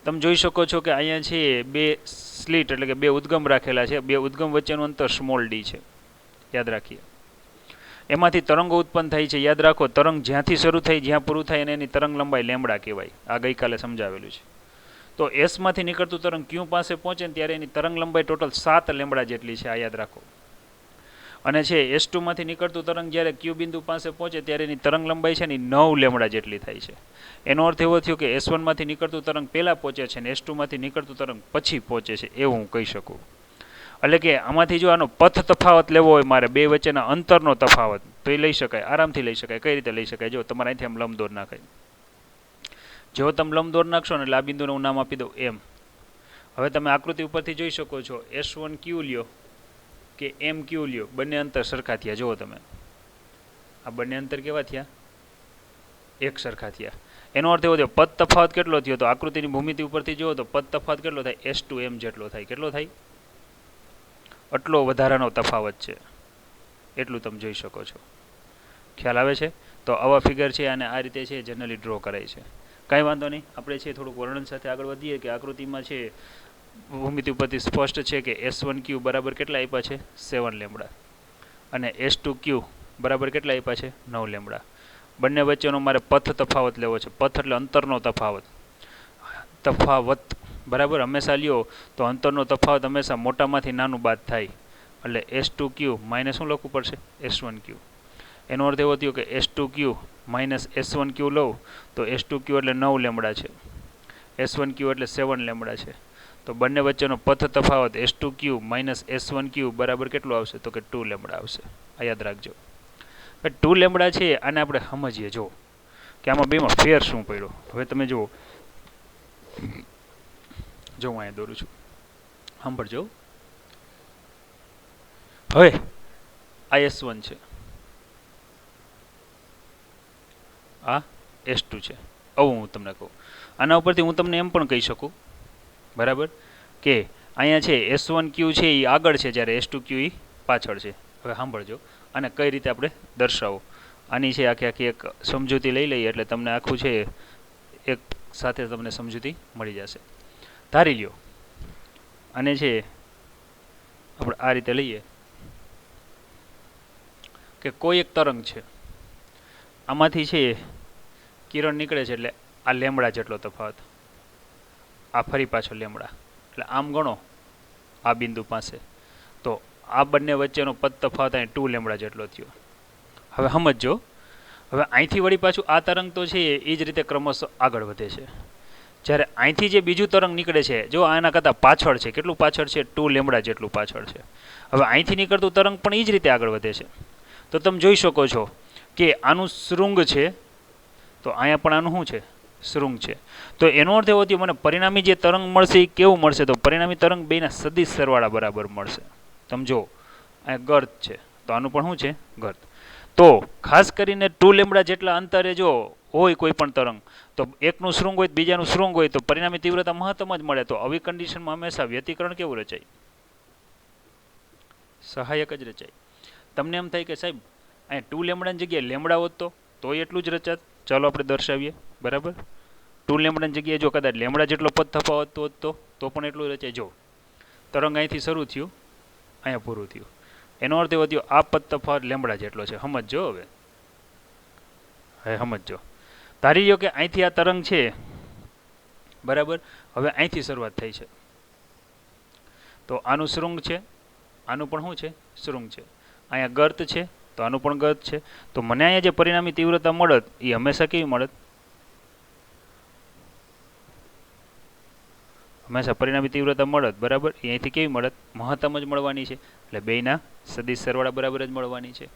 તમે જોઈ શકો છો કે અહીંયા છે બે સ્લીટ એટલે કે બે ઉદ્ગમ રાખેલા છે. બે ઉદ્ગમ વચ્ચેનું અંતર સ્મોલ ડી છે. યાદ રાખીએ. એમાંથી તરંગો ઉત્પન્ન થાય છે. યાદ રાખો તરંગ જ્યાંથી શરૂ થઈ જ્યાં પૂરું થાય અને એની તરંગ લંબાઈ લેમડા કહેવાય. આ ગઈકાલે સમજાવેલું છે. તો એસમાંથી નીકળતું તરંગ ક્યુ પાસે પહોંચે ને ત્યારે એની તરંગ લંબાઈ ટોટલ 7 લેમડા જેટલી છે. આ યાદ રાખો. અને છે S2માંથી નીકળતું તરંગ જ્યારે ક્યુ બિંદુ પાસે પહોંચે ત્યારે એની તરંગ લંબાઈ છે ને 9 લેમડા જેટલી થાય છે. એનો અર્થ એવો થયો કે S1માંથી નીકળતું તરંગ પહેલાં પહોંચે છે અને S2માંથી નીકળતું તરંગ પછી પહોંચે છે એવું હું કહી શકું. એટલે કે આમાંથી જો આનો પથ તફાવત લેવો હોય મારે બે વચ્ચેના અંતરનો તફાવત તો એ લઈ શકાય. આરામથી લઈ શકાય. કઈ રીતે લઈ શકાય? જો તમારે અહીંથી આમ લંબ દોર નાખાય. જો તમે લંબ દોર નાખશો ને એટલે આ બિંદુને હું નામ આપી દઉં એમ. હવે તમે આકૃતિ ઉપરથી જોઈ શકો છો S1Q લ્યો કે MQ લ્યો બંને અંતર સરખા થયા. જુઓ તમે આ બંને અંતર કેવા થયા? એક સરખા થયા. એનો અર્થ એવો થયો પદ તફાવત કેટલો થયો? તો આકૃતિની ભૂમિતિ ઉપરથી જુઓ તો પદ તફાવત કેટલો થાય? S2M જેટલો થાય. કેટલો થાય? આટલો વધારાનો તફાવત છે એટલું તમે જોઈ શકો છો. ખ્યાલ આવે છે? તો આવા ફિગર છે અને આ રીતે છે જનરલી ડ્રો કરાય છે. કાંઈ વાંધો નહીં, આપણે છે થોડુંક વર્ણન સાથે આગળ વધીએ કે આકૃતિમાં છે ભૂમિતિ ઉપરથી સ્પષ્ટ છે કે S1Q બરાબર કેટલા આપ્યા છે 7 લેમ્બડા અને S2Q બરાબર કેટલા આપ્યા છે 9 લેમ્બડા. બંને વચ્ચેનો મારે પથ તફાવત લેવો છે. પથ એટલે અંતરનો તફાવત. બરાબર હંમેશા લ્યો તો અંતરનો તફાવત હંમેશા મોટામાંથી નાનું બાદ થાય. એટલે S2Q માઇનસ શું લખવું પડશે S1Q. એનો અર્થ એવો થયો કે S2Q માઇનસ S1Q લઉં તો S2Q એટલે 9 લેમ્બડા છે, S1Q એટલે 7 લેમ્બડા છે. તો બંને વચ્ચેનો પથ તફાવત S2Q માઇનસ S1Q બરાબર કેટલું આવશે તો કે 2 લેમ્બડા આવશે. આ યાદ રાખજો. 2 લેમ્બડા છે આને આપણે સમજીએ જો કે આમાં બેમાં ફેર શું પડ્યો. હવે તમે જુઓ, જો હું અહીંયા દોરું છું, સાંભળજો. હવે આ S1 છે, આ S2 છે. આવું હું તમને કહું. આના ઉપરથી હું તમને એમ પણ કહી શકું બરાબર કે અહીંયા છે S1Q છે એ આગળ છે જ્યારે S2Q એ પાછળ છે. હવે સાંભળજો આને કઈ રીતે આપણે દર્શાવો. આની છે આખી એક સમજૂતી લઈ લઈએ એટલે તમને આખું છે એક સાથે તમને સમજૂતી મળી જશે. ધારી લ્યો અને છે આપણે આ રીતે લઈએ કે કોઈ એક તરંગ છે, આમાંથી છે કિરણ નીકળે છે એટલે આ લેમ્બડા જેટલો તફાવત, આ ફરી પાછો લેમ્બડા, એટલે આમ ગણો આ બિંદુ પાસે તો આ બંને વચ્ચેનો પદ તફાવત અહીં 2 લેમ્બડા જેટલો થયો. હવે સમજો, હવે અહીંથી વળી પાછું આ તરંગ તો છે એ જ રીતે ક્રમશઃ આગળ વધે છે. જ્યારે અહીંથી જે બીજું તરંગ નીકળે છે જો આના કરતાં પાછળ છે, કેટલું પાછળ છે 2 લેમ્બડા જેટલું પાછળ છે. હવે અહીંથી નીકળતું તરંગ પણ એ જ રીતે આગળ વધે છે. તો તમે જોઈ શકો છો કે આનું શૃંગ છે તો અહીંયા પણ આનું શું છે શૃંગ છે. તો એનો અર્થ એવો થયો મને પરિણામી જે તરંગ મળશે એ કેવું મળશે તો પરિણામી તરંગ બેના સદિશ સરવાળા બરાબર મળશે. તમે જો અહીંયા ગર્ત છે તો આનું પણ શું છે ગર્ત. તો ખાસ કરીને 2 લેમ્બડા જેટલા અંતરે જો હોય કોઈ પણ તરંગ તો એકનું શૃંગ હોય બીજાનું શૃંગ હોય તો પરિણામી તીવ્રતા મહત્તમ જ મળે. તો આવી કન્ડિશનમાં હંમેશા વ્યતિકરણ કેવું રચાય સહાયક જ રચાય. તમને એમ થાય કે સાહેબ અહીંયા 2 લેમ્બડાની જગ્યાએ લેમ્બડા હોત તો એટલું જ રચાત. ચાલો આપણે દર્શાવીએ બરાબર. 2 લેમ્બડાની જગ્યાએ જો કદાચ લેમ્બડા જેટલો પદ તફાવત હોત તો પણ એટલું રચાય. જો તરંગ અહીંથી શરૂ થયું અહીંયા પૂરું થયું, એનો અર્થ એવો થયો આ પદ તફાવત લેમ્બડા જેટલો છે. સમજો હવે સમજો. ધારી લો કે અહીંથી આ તરંગ છે બરાબર. હવે અહીંથી શરૂઆત થઈ છે તો આનું શૃંગ છે, આનું પણ શું છે શૃંગ છે. અહીંયા ગર્ત છે તો આનું પણ ગર્ત છે. તો મને અહીંયા જે પરિણામી તીવ્રતા મળત એ હંમેશા કેવી મળત હંમેશા પરિણામી તીવ્રતા મળત બરાબર. એ અહીંથી કેવી મળત મહત્તમ જ મળવાની છે. એટલે બેયના સદિશ સરવાળા બરાબર જ મળવાની છે.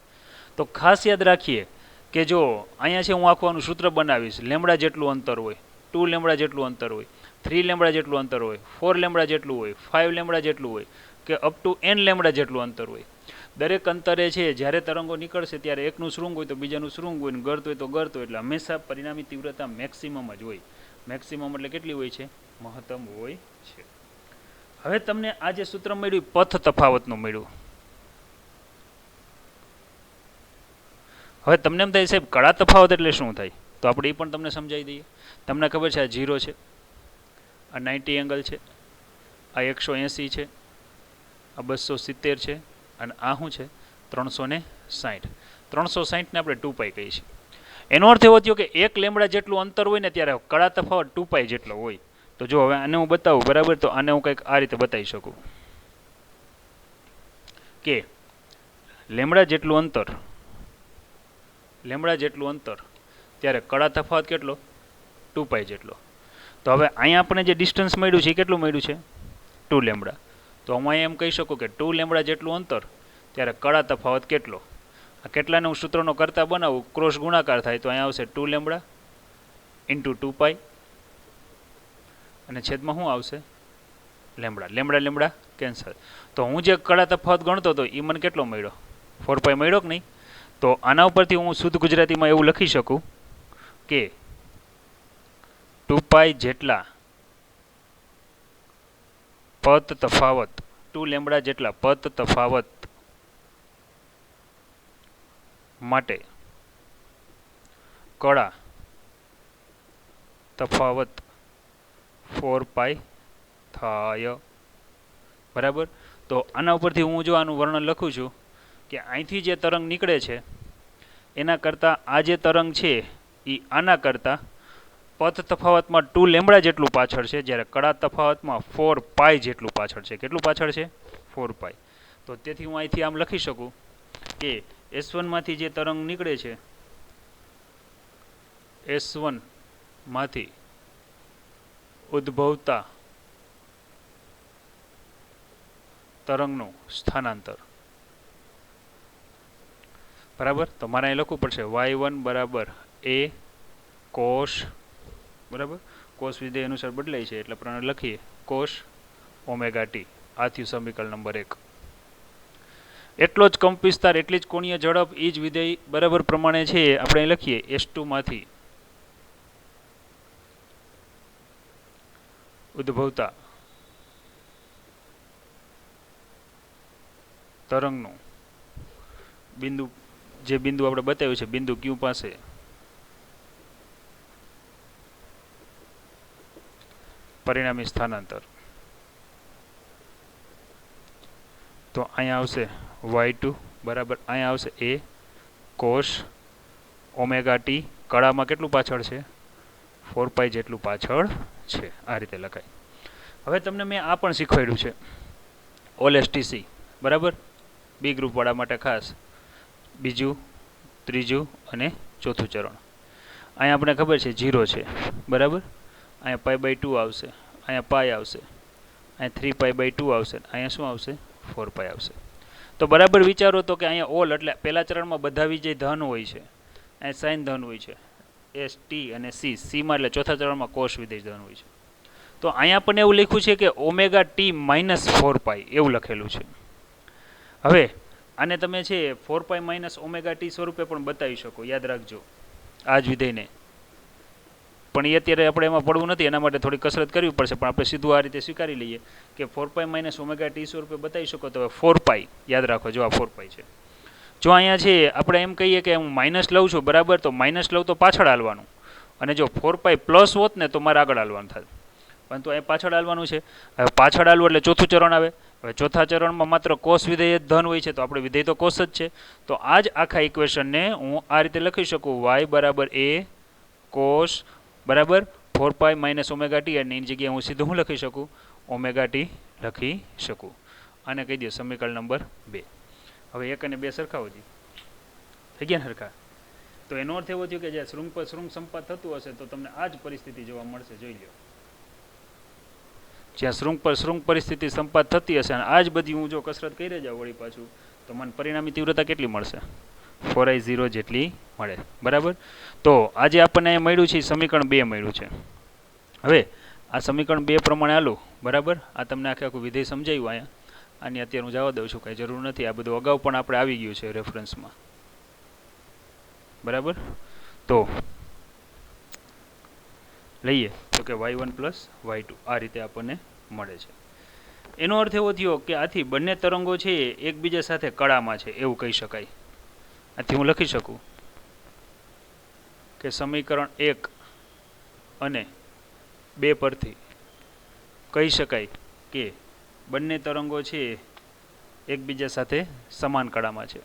તો ખાસ યાદ રાખીએ કે જો અહીંયા છે હું આખું આનું સૂત્ર બનાવીશ, લેમ્બડા જેટલું અંતર હોય, 2 લેમ્બડા જેટલું અંતર હોય, 3 લેમ્બડા જેટલું અંતર હોય, 4 લેમ્બડા જેટલું હોય, 5 લેમ્બડા જેટલું હોય કે અપ ટુ n લેમ્બડા જેટલું અંતર હોય. દરેક અંતરે છે જ્યારે તરંગો નીકળશે ત્યારે એકનું શૃંગ હોય તો બીજાનું શૃંગ હોય, ને ગર્ત હોય તો ગર્ત હોય. એટલે હંમેશા પરિણામી તીવ્રતા મેક્સિમમ જ હોય. મેક્સિમમ એટલે કેટલી હોય છે મહત્તમ હોય છે. હવે તમને આ જે સૂત્ર મળ્યું પથ તફાવતનું મળ્યું. હવે તમને એમ થાય સાહેબ કળા તફાવત એટલે શું થાય તો આપણે એ પણ તમને સમજાવી દઈએ. તમને ખબર છે આ 0 છે, આ 90 એંગલ છે, આ 180 છે, આ 270 છે અને આ શું છે 360. 360 ને આપણે 2π કહીએ છીએ. એનો અર્થ એવો થયો કે 1 લેમ્બડા જેટલું અંતર હોય ને ત્યારે કળા તફાવત 2π જેટલો હોય. તો જો હવે આને હું બતાવું બરાબર. તો આને હું કંઈક આ રીતે બતાવી શકું કે લેમ્બડા જેટલું અંતર ત્યારે કળા તફાવત કેટલો 2π જેટલો. તો હવે અહીંયા આપણે જે ડિસ્ટન્સ મળ્યું છે એ કેટલું મળ્યું છે 2 લેમ્બડા. તો હું અહીંયા એમ કહી શકું કે 2 લેમ્બડા જેટલું અંતર ત્યારે કળા તફાવત કેટલો. આ કેટલાને હું સૂત્રનો કરતા બનાવું ક્રોસ ગુણાકાર થાય તો અહીંયા આવશે 2 લેમ્બડા ઇન્ટુ 2π અને છેદમાં શું આવશે લેમ્બડા. Lambda cancel. તો હું જે કળા તફાવત ગણતો હતો એ મને કેટલો મળ્યો 4π મળ્યો કે નહીં. તો આના ઉપરથી હું શુદ્ધ ગુજરાતીમાં એવું લખી શકું કે 2π જેટલા પદ તફાવત 2 લેમ્બડા જેટલા પદ તફાવત માટે કળા તફાવત 4π થાય, બરાબર. તો આના ઉપરથી હું જો આનું વર્ણન લખું છું કે અહીંથી જે તરંગ નીકળે છે એના કરતાં આ જે તરંગ છે એ આના કરતાં પથ તફાવતમાં 2 લેમ્બડા જેટલું પાછળ છે, જ્યારે કળા તફાવતમાં 4π જેટલું પાછળ છે. કેટલું પાછળ છે? 4π. તો તેથી હું અહીંથી આમ લખી શકું કે S1 માંથી જે તરંગ નીકળે છે, S1 માંથી ઉદ્ભવતા તરંગનું સ્થાનાંતર, બરાબર. તો મારે અહીં લખવું પડશે y1 બરાબર a cos, બરાબર. કોસ વિધેય અનુસાર બદલાય છે એટલે પ્રમાણે લખીએ cos ઓમેગા t. આ થયું સમીકરણ નંબર 1. એટલો જ કંપ વિસ્તાર, એટલી જ કોણીય ઝડપ, એ જ વિધેય બરાબર પ્રમાણે છે આપણે અહીં લખીએ S2 માંથી ઉદ્ભવતા તરંગનું બિંદુ, જે બિંદુ આપણે બતાવ્યું છે બિંદુ Q પાસે પરિણામી સ્થાનાંતર. તો અહીંયા આવશે y2 બરાબર, અહીંયા આવશે a cos ઓમેગા t. કળામાં કેટલું પાછળ છે? 4π જેટલું પાછળ છે. આ રીતે લખાય. હવે તમને મેં આ પણ શીખવાડ્યું છે ઓલ STC, બરાબર. બી ગ્રુપવાળા માટે ખાસ બીજું, ત્રીજું અને ચોથું ચરણ. અહીંયા આપણે ખબર છે 0 છે, બરાબર. અહીંયા π/2 આવશે, અહીંયા π આવશે, અહીંયા 3π/2 આવશે, અહીંયા શું આવશે? 4π આવશે. તો બરાબર વિચારો તો કે અહીંયા ઓલ એટલે પહેલા ચરણમાં બધા વિજય ધન હોય છે, અહીંયા સાઇન ધન હોય છે, S T અને C માં એટલે ચોથા ચરણમાં કોસ વિધેય ધન હોય છે. તો અહીંયા પણ એવું લખ્યું છે કે ઓમેગા t - 4π એવું લખેલું છે. હવે આને તમે છે 4π - ઓમેગા t સ્વરૂપે પણ બતાવી શકો, યાદ રાખજો આ જ વિધેયને. પણ એ અત્યારે આપણે એમાં પડવું નથી, એના માટે થોડી કસરત કરવી પડશે, પણ આપણે સીધું આ રીતે સ્વીકારી લઈએ કે 4π - ઓમેગા t સ્વરૂપે બતાવી શકો. તો 4π યાદ રાખો, જો આ 4π છે. જો અહીંયા છે આપણે એમ કહીએ કે હું માઇનસ લઉં છું, બરાબર. તો માઇનસ લઉં તો પાછળ હાલવાનું, અને જો 4π પ્લસ હોત ને તો મારે આગળ હાલવાનું થાય, પરંતુ અહીં પાછળ હાલવાનું છે. હવે પાછળ હાલવું એટલે ચોથું ચરણ આવે. હવે ચોથા ચરણમાં માત્ર કોસ વિધેય જ ધન હોય છે, તો આપણે વિધેય તો કોસ જ છે. તો આ જ આખા ઇક્વેશનને હું આ રીતે લખી શકું, y બરાબર a cos બરાબર 4π - ઓમેગા t, અને એની જગ્યાએ હું સીધું હું લખી શકું? ઓમેગા t લખી શકું. આને કહી દો સમીકરણ નંબર 2. હવે 1 અને 2 સરખાવો જી, થઈ ગયા ને સરખા? તો એનો અર્થ એવો થયો કે જ્યાં શૃંગ પર શૃંગ સંપાત થતું હશે તો તમને આ જ પરિસ્થિતિ જોવા મળશે. જોઈ લો, જ્યાં શૃંગ પર શૃંગ પરિસ્થિતિ સંપાત થતી હશે અને આ જ બધી હું જો કસરત કરી જાઉં વળી પાછું, તો મને પરિણામી તીવ્રતા કેટલી મળશે? 4I0 જેટલી મળે, બરાબર. તો આજે આપણને અહીંયા મળ્યું છે સમીકરણ 2 મળ્યું છે. હવે આ સમીકરણ 2 પ્રમાણે હાલું, બરાબર. આ તમને આખે આખું વિધેય સમજાવ્યું. અહીંયા આની અત્યારે હું જવા દઉં છું, કાંઈ જરૂર નથી. આ બધું અગાઉ પણ આપણે આવી ગયું છે રેફરન્સમાં, બરાબર. તો લઈએ તો કે y1 + y2 આ રીતે આપણને મળે છે. એનો અર્થ એવો થયો કે આથી બંને તરંગો છે એકબીજા સાથે કળામાં છે એવું કહી શકાય. આથી હું લખી શકું કે સમીકરણ 1 અને 2 પરથી કહી શકાય કે બંને તરંગો છે એકબીજા સાથે સમાન કળામાં છે.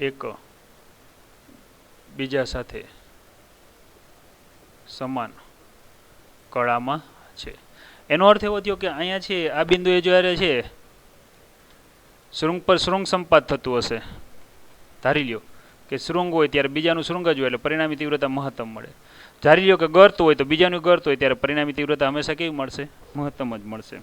એક બીજા સાથે સમાન કળામાં છે. એનો અર્થ એવો થયો કે અહીંયા છે આ બિંદુએ જ્યારે છે શૃંગ પર શૃંગ સંપાત થતું હશે, ધારી લ્યો કે શૃંગ હોય ત્યારે બીજાનું શૃંગ જ હોય એટલે પરિણામી તીવ્રતા મહત્તમ મળે. ધારી લ્યો કે ગર્ત હોય તો બીજાનું ગર્ત હોય ત્યારે પરિણામી તીવ્રતા હંમેશા કેવી મળશે? મહત્તમ જ મળશે.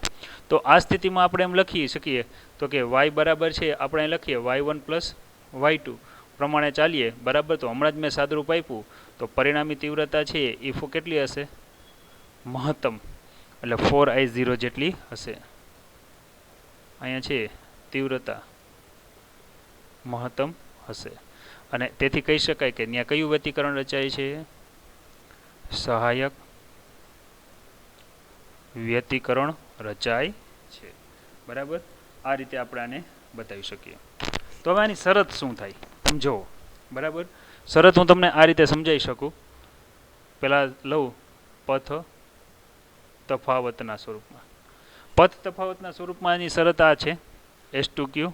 તો આ સ્થિતિમાં આપણે એમ લખી શકીએ તો કે y બરાબર છે, આપણે લખીએ y1 + y2 પ્રમાણે ચાલીએ, બરાબર. તો હમણાં જ મેં સાદરૂપ આપ્યું, તો પરિણામી તીવ્રતા છે એ કેટલી હશે? મહત્તમ, એટલે 4I0 જેટલી હશે. અહીંયા છે તીવ્રતા મહત્તમ હશે, અને તેથી કહી શકાય કે ત્યાં કયું વ્યતિકરણ રચાય છે? સહાયક વ્યતિકરણ રચાય છે, બરાબર. આ રીતે આપણે આને બતાવી શકીએ. તો હવે આની શરત શું થાય સમજો, બરાબર. શરત હું તમને આ રીતે સમજાવી શકું. પહેલાં લઉં પથ તફાવતના સ્વરૂપમાં. પથ તફાવતના સ્વરૂપમાં એની શરત આ છે, S2Q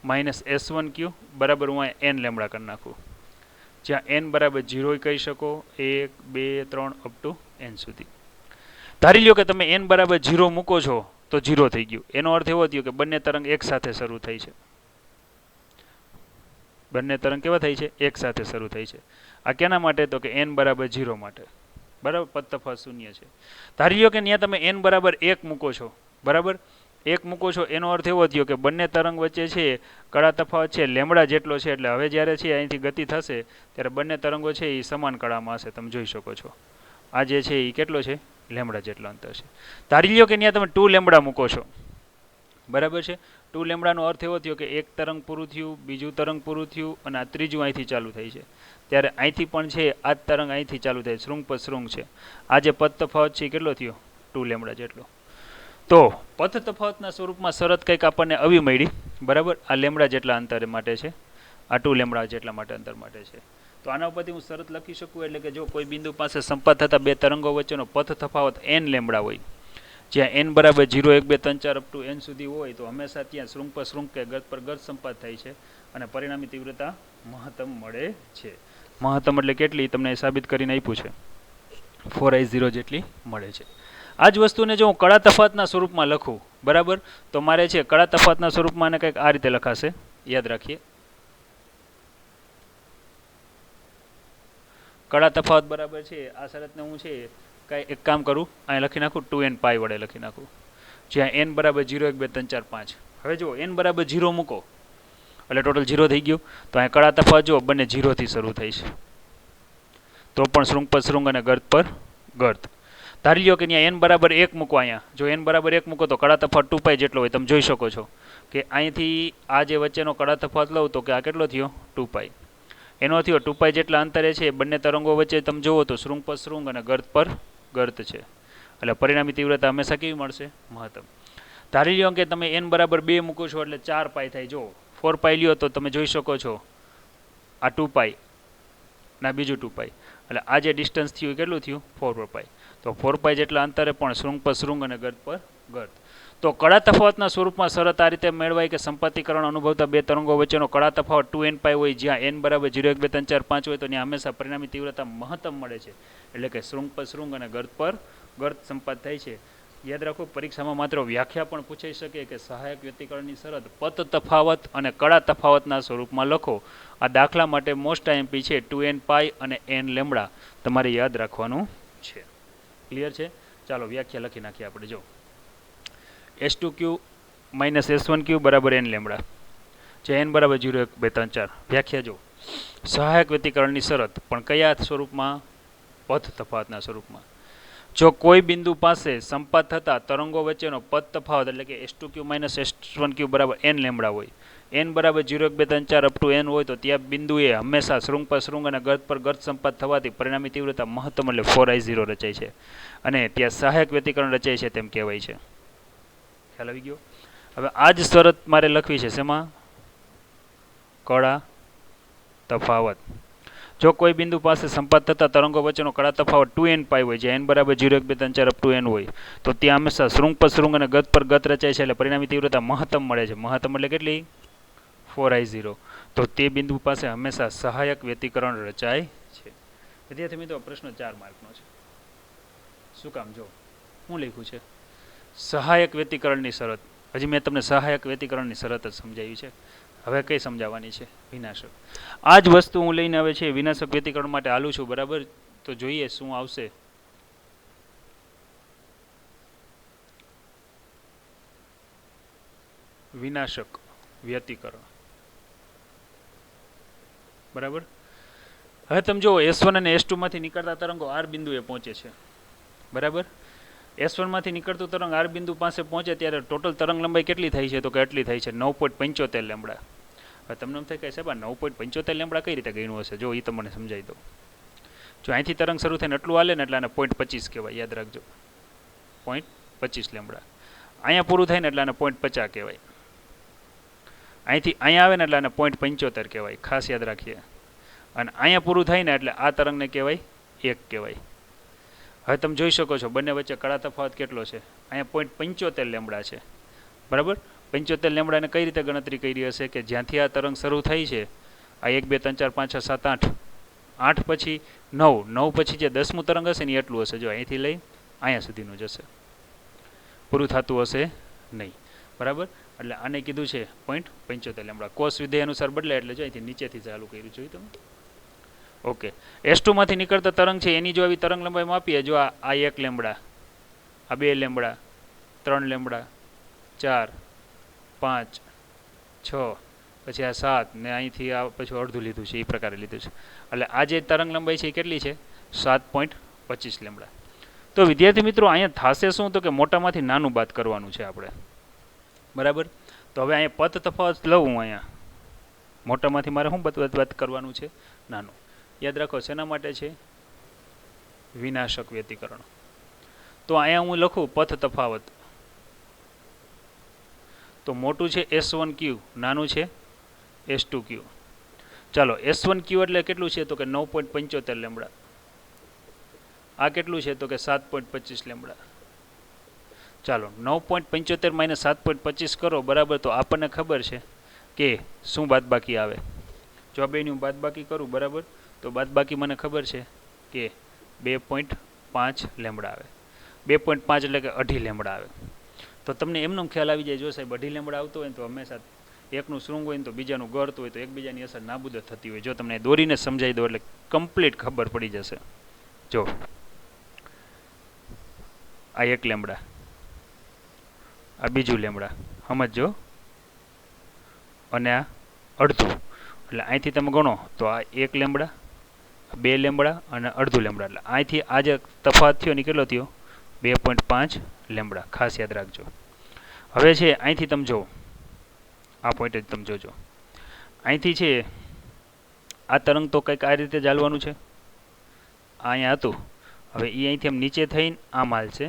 માઇનસ S1Q બરાબર હું અહીંયા n લેમડા કરી નાખું, જ્યાં n બરાબર 0 કહી શકો, 1 2 3 અપ ટુ n સુધી. ધારી લ્યો કે તમે n બરાબર 0 મૂકો છો તો 0 થઈ ગયું. એનો અર્થ એવો થયો કે બંને તરંગ એક સાથે શરૂ થઈ છે. બંને તરંગ કેવા થઈ છે? એક સાથે શરૂ થઈ છે. આ કેના માટે? તો કે n બરાબર 0 માટે, બરાબર. પદ તફાવત શૂન્ય છે. ધારી લ્યો કે ત્યાં તમે n બરાબર 1 મૂકો છો, બરાબર. 1 મૂકો છો એનો અર્થ એવો થયો કે બંને તરંગ વચ્ચે છે કળા તફાવત છે લેમડા જેટલો છે. એટલે હવે જ્યારે છે અહીંથી ગતિ થશે ત્યારે બંને તરંગો છે એ સમાન કળામાં હશે. તમે જોઈ શકો છો આ જે છે એ કેટલો છે? લેમડા જેટલો અંતર છે. ધારી લ્યો કે ત્યાં તમે 2 લેમડા મૂકો છો, બરાબર છે. 2 લેમડાનો અર્થ એવો થયો કે એક તરંગ પૂરું થયું, બીજું તરંગ પૂરું થયું અને આ ત્રીજું અહીંથી ચાલુ થાય છે. ત્યારે અહીંથી પણ છે આ જ તરંગ અહીંથી ચાલુ થાય, શૃંગ પર શૃંગ છે. આ જે પદ તફાવત છે એ કેટલો થયો? 2 લેમડા જેટલો. તો પથ તફાવતના સ્વરૂપમાં શરત કંઈક આપણને આવી મળી, બરાબર. આ લેમડા જેટલા અંતર માટે છે, આ 2 લેમડા જેટલા માટે અંતર માટે છે. તો આના ઉપરથી હું શરત લખી શકું, એટલે કે જો કોઈ બિંદુ પાસે સંપાત થતા બે તરંગો વચ્ચેનો પથ તફાવત n લેમડા હોય, જ્યાં n બરાબર 0 1 2 3 4 અપ ટુ n સુધી હોય, તો હંમેશા ત્યાં શૃંગ પર શૃંગ કે ગર્ત પર ગર્ત સંપાત થાય છે અને પરિણામી તીવ્રતા મહત્તમ મળે છે. મહત્તમ એટલે કેટલી? તમને સાબિત કરીને આપ્યું છે, 4I0 જેટલી મળે છે. આ જ વસ્તુને જો હું કળા તફાવતના સ્વરૂપમાં લખું, બરાબર, તો મારે છે કળા તફાવતના સ્વરૂપમાં આને કંઈક આ રીતે લખાશે, યાદ રાખીએ. કળા તફાવત બરાબર છે આ શરતને હું છે કાંઈ એક કામ કરું, અહીં લખી નાખું 2n પાઈ વડે લખી નાખું, જ્યાં n બરાબર 0 1 2 3 4 5. હવે જો n બરાબર 0 મૂકો એટલે ટોટલ 0 થઈ ગયું. તો અહીં કળા તફાવત જો બંને 0 થી શરૂ થાય છે, તો પણ શૃંગ પર શૃંગ અને ગર્ત પર ગર્ત. ધારી લ્યો કે ત્યાં n બરાબર 1 મૂકો, અહીંયા જો n બરાબર 1 મૂકો તો કળા તફાવત 2 પાઈ જેટલો હોય. તમે જોઈ શકો છો કે અહીંથી આ જે વચ્ચેનો કળા તફાવત લઉં તો કે આ કેટલો થયો? 2 પાઈ. એનો થયો 2 પાઈ જેટલા અંતરે છે બંને તરંગો વચ્ચે તમે જુઓ તો શૃંગ પર શૃંગ અને ગર્ત પર ગર્ત છે. એટલે પરિણામી તીવ્રતા હંમેશા કેવી મળશે? મહત્તમ. ધારી લ્યો કે તમે n બરાબર 2 મૂકો છો એટલે 4 પાઈ થાય. જો 4 પાઈ લ્યો તો તમે જોઈ શકો છો આ 2 પાઈ ના બીજું 2 પાઈ, એટલે આ જે ડિસ્ટન્સ થયું કેટલું થયું? 4 પાઈ. તો 4 પાઈ જેટલા અંતરે પણ શૃંગ પર શૃંગ અને ગર્ત પર ગર્ત. તો કળા તફાવતના સ્વરૂપમાં શરત આ રીતે મેળવાય કે સંપાતીકરણ અનુભવતા બે તરંગો વચ્ચેનો કળા તફાવત 2n પાઈ હોય, જ્યાં n બરાબર 0 1 2 3 4 5 હોય, તો ત્યાં હંમેશા પરિણામી તીવ્રતા મહત્તમ મળે છે. એટલે કે શૃંગ પર શૃંગ અને ગર્ત પર ગર્ત સંપાત થાય છે. યાદ રાખો, પરીક્ષામાં માત્ર વ્યાખ્યા પણ પૂછાઈ શકે કે સહાયક વ્યતિકરણની શરત પથ તફાવત અને કળા તફાવતના સ્વરૂપમાં લખો. આ દાખલા માટે મોસ્ટ આઈએમપી છે 2n પાઈ અને n લેમડા તમારે યાદ રાખવાનું છે. ક્લિયર છે? ચાલો વ્યાખ્યા લખી નાખીએ આપણે. જો S2Q માઇનસ S1Q બરાબર n લેમડા, જે n બરાબર 0 1 2 3 4. વ્યાખ્યા જો, સહાયક વ્યતિકરણની શરત પણ કયા સ્વરૂપમાં? પથ તફાવતના સ્વરૂપમાં. જો કોઈ બિંદુ પાસે સંપાત થતા તરંગો વચ્ચેનો પથ તફાવત એટલે કે S2Q માઇનસ S1Q બરાબર n લેમડા હોય, n બરાબર 0 1 2 3 4 અપ ટુ n હોય, તો ત્યાં બિંદુએ હંમેશા શૃંગ પર શૃંગ અને ગર્ત પર ગર્ત સંપાત થવાથી પરિણામી તીવ્રતા મહત્તમ એટલે 4I0 રચાય છે અને ત્યાં સહાયક વ્યતિકરણ રચાય છે તેમ કહેવાય છે. ખ્યાલ આવી ગયો? હવે આ જ શરત મારે લખવી છે શેમાં? કળા તફાવત. જો કોઈ બિંદુ પાસે સંપાત થતા તરંગો વચ્ચેનો કળા તફાવત 2n પાઈ હોય, જ્યાં n બરાબર 0 1 2 3 4 અપ ટુ n હોય, તો ત્યાં હંમેશા શૃંગ પર શૃંગ અને ગત પર ગત રચાય છે. એટલે પરિણામી તીવ્રતા મહત્તમ મળે છે. મહત્તમ એટલે કેટલી? 4I0. તો તે બિંદુ પાસે હંમેશા સહાયક વ્યતિકરણ રચાય છે. વિદ્યાર્થી મિત્રો, પ્રશ્ન 4 માર્કનો છે. શું કામ? જો શું લખ્યું છે? સહાયક વ્યતિકરણની શરત. હજી મેં તમને સહાયક વ્યતિકરણની શરત જ સમજાવી છે. હવે કઈ સમજાવવાની છે? વિનાશક. આ જ વસ્તુ હું લઈને આવે છે વિનાશક વ્યતિકરણ માટે હાલું છું, બરાબર. તો જોઈએ શું આવશે. વિનાશક વ્યતિકરણ, બરાબર. હવે તમે જુઓ, S1 અને S2 માંથી નીકળતા તરંગો R બિંદુએ પહોંચે છે, બરાબર. S1 માંથી નીકળતું તરંગ R બિંદુ પાસે પહોંચે ત્યારે ટોટલ તરંગ લંબાઈ કેટલી થાય છે? તો કે એટલી થાય છે 9.75 લેમડા. હવે તમને એમ થાય કે સાહેબ 9.75 લેમડા કઈ રીતે ગણ્યું હશે? જો એ તમને સમજાવી દો. જો અહીંથી તરંગ શરૂ થઈને એટલું હાલે ને એટલે આને 0.25 કહેવાય, યાદ રાખજો. 0.25 લેમડા. અહીંયા પૂરું થાય ને એટલે આને 0.50 કહેવાય. અહીંથી અહીંયા આવે ને એટલે આને 0.75 કહેવાય, ખાસ યાદ રાખીએ. અને અહીંયા પૂરું થાય ને એટલે આ તરંગને કહેવાય 1 કહેવાય. હવે તમે જોઈ શકો છો બંને વચ્ચે કડા તફાવત કેટલો છે. અહીંયા 0.75 લેમ્બડા છે, બરાબર. 75 લેમ્બડાને કઈ રીતે ગણતરી કરી હશે કે જ્યાંથી આ તરંગ શરૂ થઈ છે, આ 1 2 3 4 5 6 7 8, 8 પછી 9, 9 પછી જે 10મું તરંગ હશે ને એટલું હશે. જો અહીંથી લઈ અહીંયા સુધીનું જ હશે, પૂરું થતું હશે નહીં, બરાબર. એટલે આને કીધું છે 0.75 લેમ્બડા. કોસ વિધેય અનુસાર બદલાય એટલે જો અહીંથી નીચેથી ચાલુ કર્યું જોયું તમે. ઓકે, S2 માંથી નીકળતા તરંગ છે એની જો આવી તરંગ લંબાઈ માપીએ, જો આ 1 લેમ્બડા, આ 2 લેમ્બડા, 3 લેમ્બડા, 4 5 6, પછી આ 7 ને અહીંથી આ પછી અડધું લીધું છે, એ પ્રકારે લીધું છે. એટલે આ જે તરંગ લંબાઈ છે એ કેટલી છે? 7.25 લેમ્બડા. તો વિદ્યાર્થી મિત્રો અહીંયા થશે શું? તો કે મોટામાંથી નાનું બાદ કરવાનું છે આપણે, બરાબર. તો હવે અહીંયા પથ તફાવત લઉં હું અહીંયા, મોટામાંથી મારે શું બાદ કરવાનું છે? નાનું. યાદ રાખો શેના માટે છે? વિનાશક વ્યતિકરણ. તો અહીંયા હું લખું પથ તફાવત. તો મોટું છે S1Q, નાનું છે S2Q. ચાલો, S1Q એટલે કેટલું છે? તો કે 9.75 લેમ્બડા. આ કેટલું છે? તો કે 7.25 લેમ્બડા. ચાલો, 9.75 માઇનસ 7.25 કરો, બરાબર. તો આપણને ખબર છે કે શું બાદબાકી આવે. જો આ બેની હું બાદબાકી કરું, બરાબર, તો બાદબાકી મને ખબર છે કે 2.5 લેમ્બડા આવે. 2.5 એટલે કે 2.5 લેમ્બડા આવે. તો તમને એમનો ખ્યાલ આવી જાય, જો સાહેબ 2.5 લેમ્બડા આવતો હોય ને તો હંમેશા એકનું શૃંગ હોય ને તો બીજાનું ગર્ત હોય, તો એકબીજાની અસર નાબૂદ થતી હોય. જો તમને દોરીને સમજાવી દો એટલે કમ્પ્લીટ ખબર પડી જશે. જો આ 1 લેમ્બડા, આ બીજું લેમ્બડા, સમજો, અને આ અડધું. એટલે અહીંથી તમે ગણો તો આ 1 લેમ્બડા, 2 લેમ્બડા અને અડધું લેમ્બડા. એટલે અહીંથી આ જે તફાવત થયો ને કેટલો થયો? 2.5 લેમ્બડા. ખાસ યાદ રાખજો. હવે છે અહીંથી તમે જો, આ પોઈન્ટ જ તમે જોજો. અહીંથી છે આ તરંગ તો કંઈક આ રીતે ચાલવાનું છે, અહીંયા હતું. હવે એ અહીંથી આમ નીચે થઈને આમ હાલશે,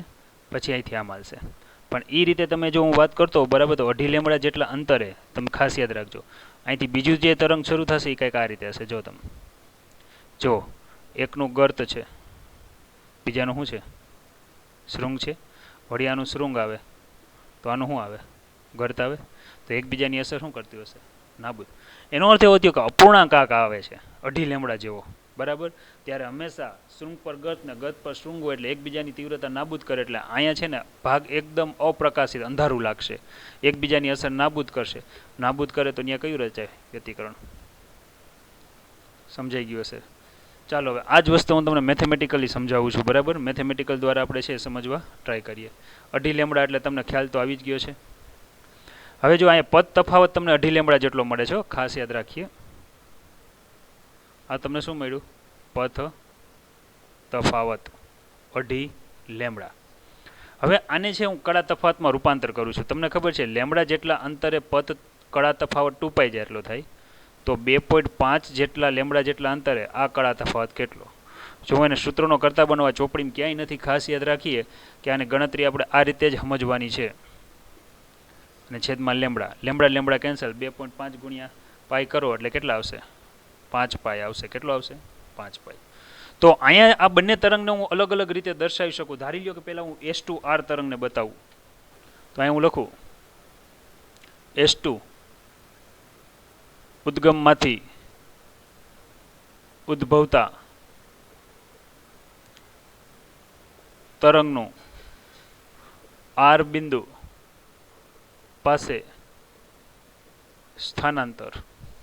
પછી અહીંથી આમ હાલશે. પણ એ રીતે તમે જો હું વાત કરતો, બરાબર, તો 2.5 લેમ્બડા જેટલા અંતરે તમે ખાસ યાદ રાખજો. અહીંથી બીજું જે તરંગ શરૂ થશે એ કંઈક આ રીતે હશે. જો તમે જો, એકનું ગર્ત છે, બીજાનું શું છે? શૃંગ છે. વળિયાનું શૃંગ આવે તો આનું શું આવે? ગર્ત આવે. તો એકબીજાની અસર શું કરતી હશે? નાબૂદ. એનો અર્થ એવો થયો કે અપૂર્ણાંક આવે છે 2.5 લેમ્બડા જેવો, બરાબર. ત્યારે હંમેશા શૃંગ પર ગર્ત ને ગર્ત પર શૃંગ હોય એટલે એકબીજાની તીવ્રતા નાબૂદ કરે. એટલે અહીંયા છે ને ભાગ એકદમ અપ્રકાશિત અંધારું લાગશે, એકબીજાની અસર નાબૂદ કરશે. નાબૂદ કરે તો ત્યાં કયું રચાય? વ્યતિકરણ. સમજાઈ ગયું હશે. ચાલો, હવે આ જ વસ્તુ હું તમને મેથેમેટિકલી સમજાવું છું, બરાબર. મેથેમેટિકલ દ્વારા આપણે છે સમજવા ટ્રાય કરીએ. 2.5 લેમ્બડા એટલે તમને ખ્યાલ તો આવી જ ગયો છે. હવે જો અહીંયા પદ તફાવત તમને 2.5 લેમ્બડા જેટલો મળે છે, ખાસ યાદ રાખીએ. આ તમને શું મળ્યું? પથ તફાવત 2.5 લેમ્બડા. હવે આને છે હું કડા તફાવતમાં રૂપાંતર કરું છું. તમને ખબર છે લેમ્બડા જેટલા અંતરે પથ કડા તફાવત 2π જાય એટલો થાય. તો 2.5 જેટલા લેમ્બડા જેટલા અંતરે આ કડા તફાવત કેટલો? જો એને સૂત્રોનો કરતા બનવા ચોપડીમાં ક્યાંય નથી. ખાસ યાદ રાખીએ કે આની ગણતરી આપણે આ રીતે જ સમજવાની છે. અને છેદમાં લેમ્બડા, લેમ્બડા લેમ્બડા કેન્સલ, 2.5 ગુણ્યા પાઈ કરો એટલે કેટલા આવશે? 5 પાઈ આવશે. કેટલો આવશે? 5 પાઈ. તો અહીંયા આ બંને તરંગને હું અલગ અલગ રીતે દર્શાવી શકું. ધારી લો કે પહેલાં હું S2R તરંગને બતાવું. તો અહીંયા હું લખું S2 ઉદ્ગમમાંથી ઉદ્ભવતા તરંગનું R બિંદુ પાસે સ્થાનાંતર,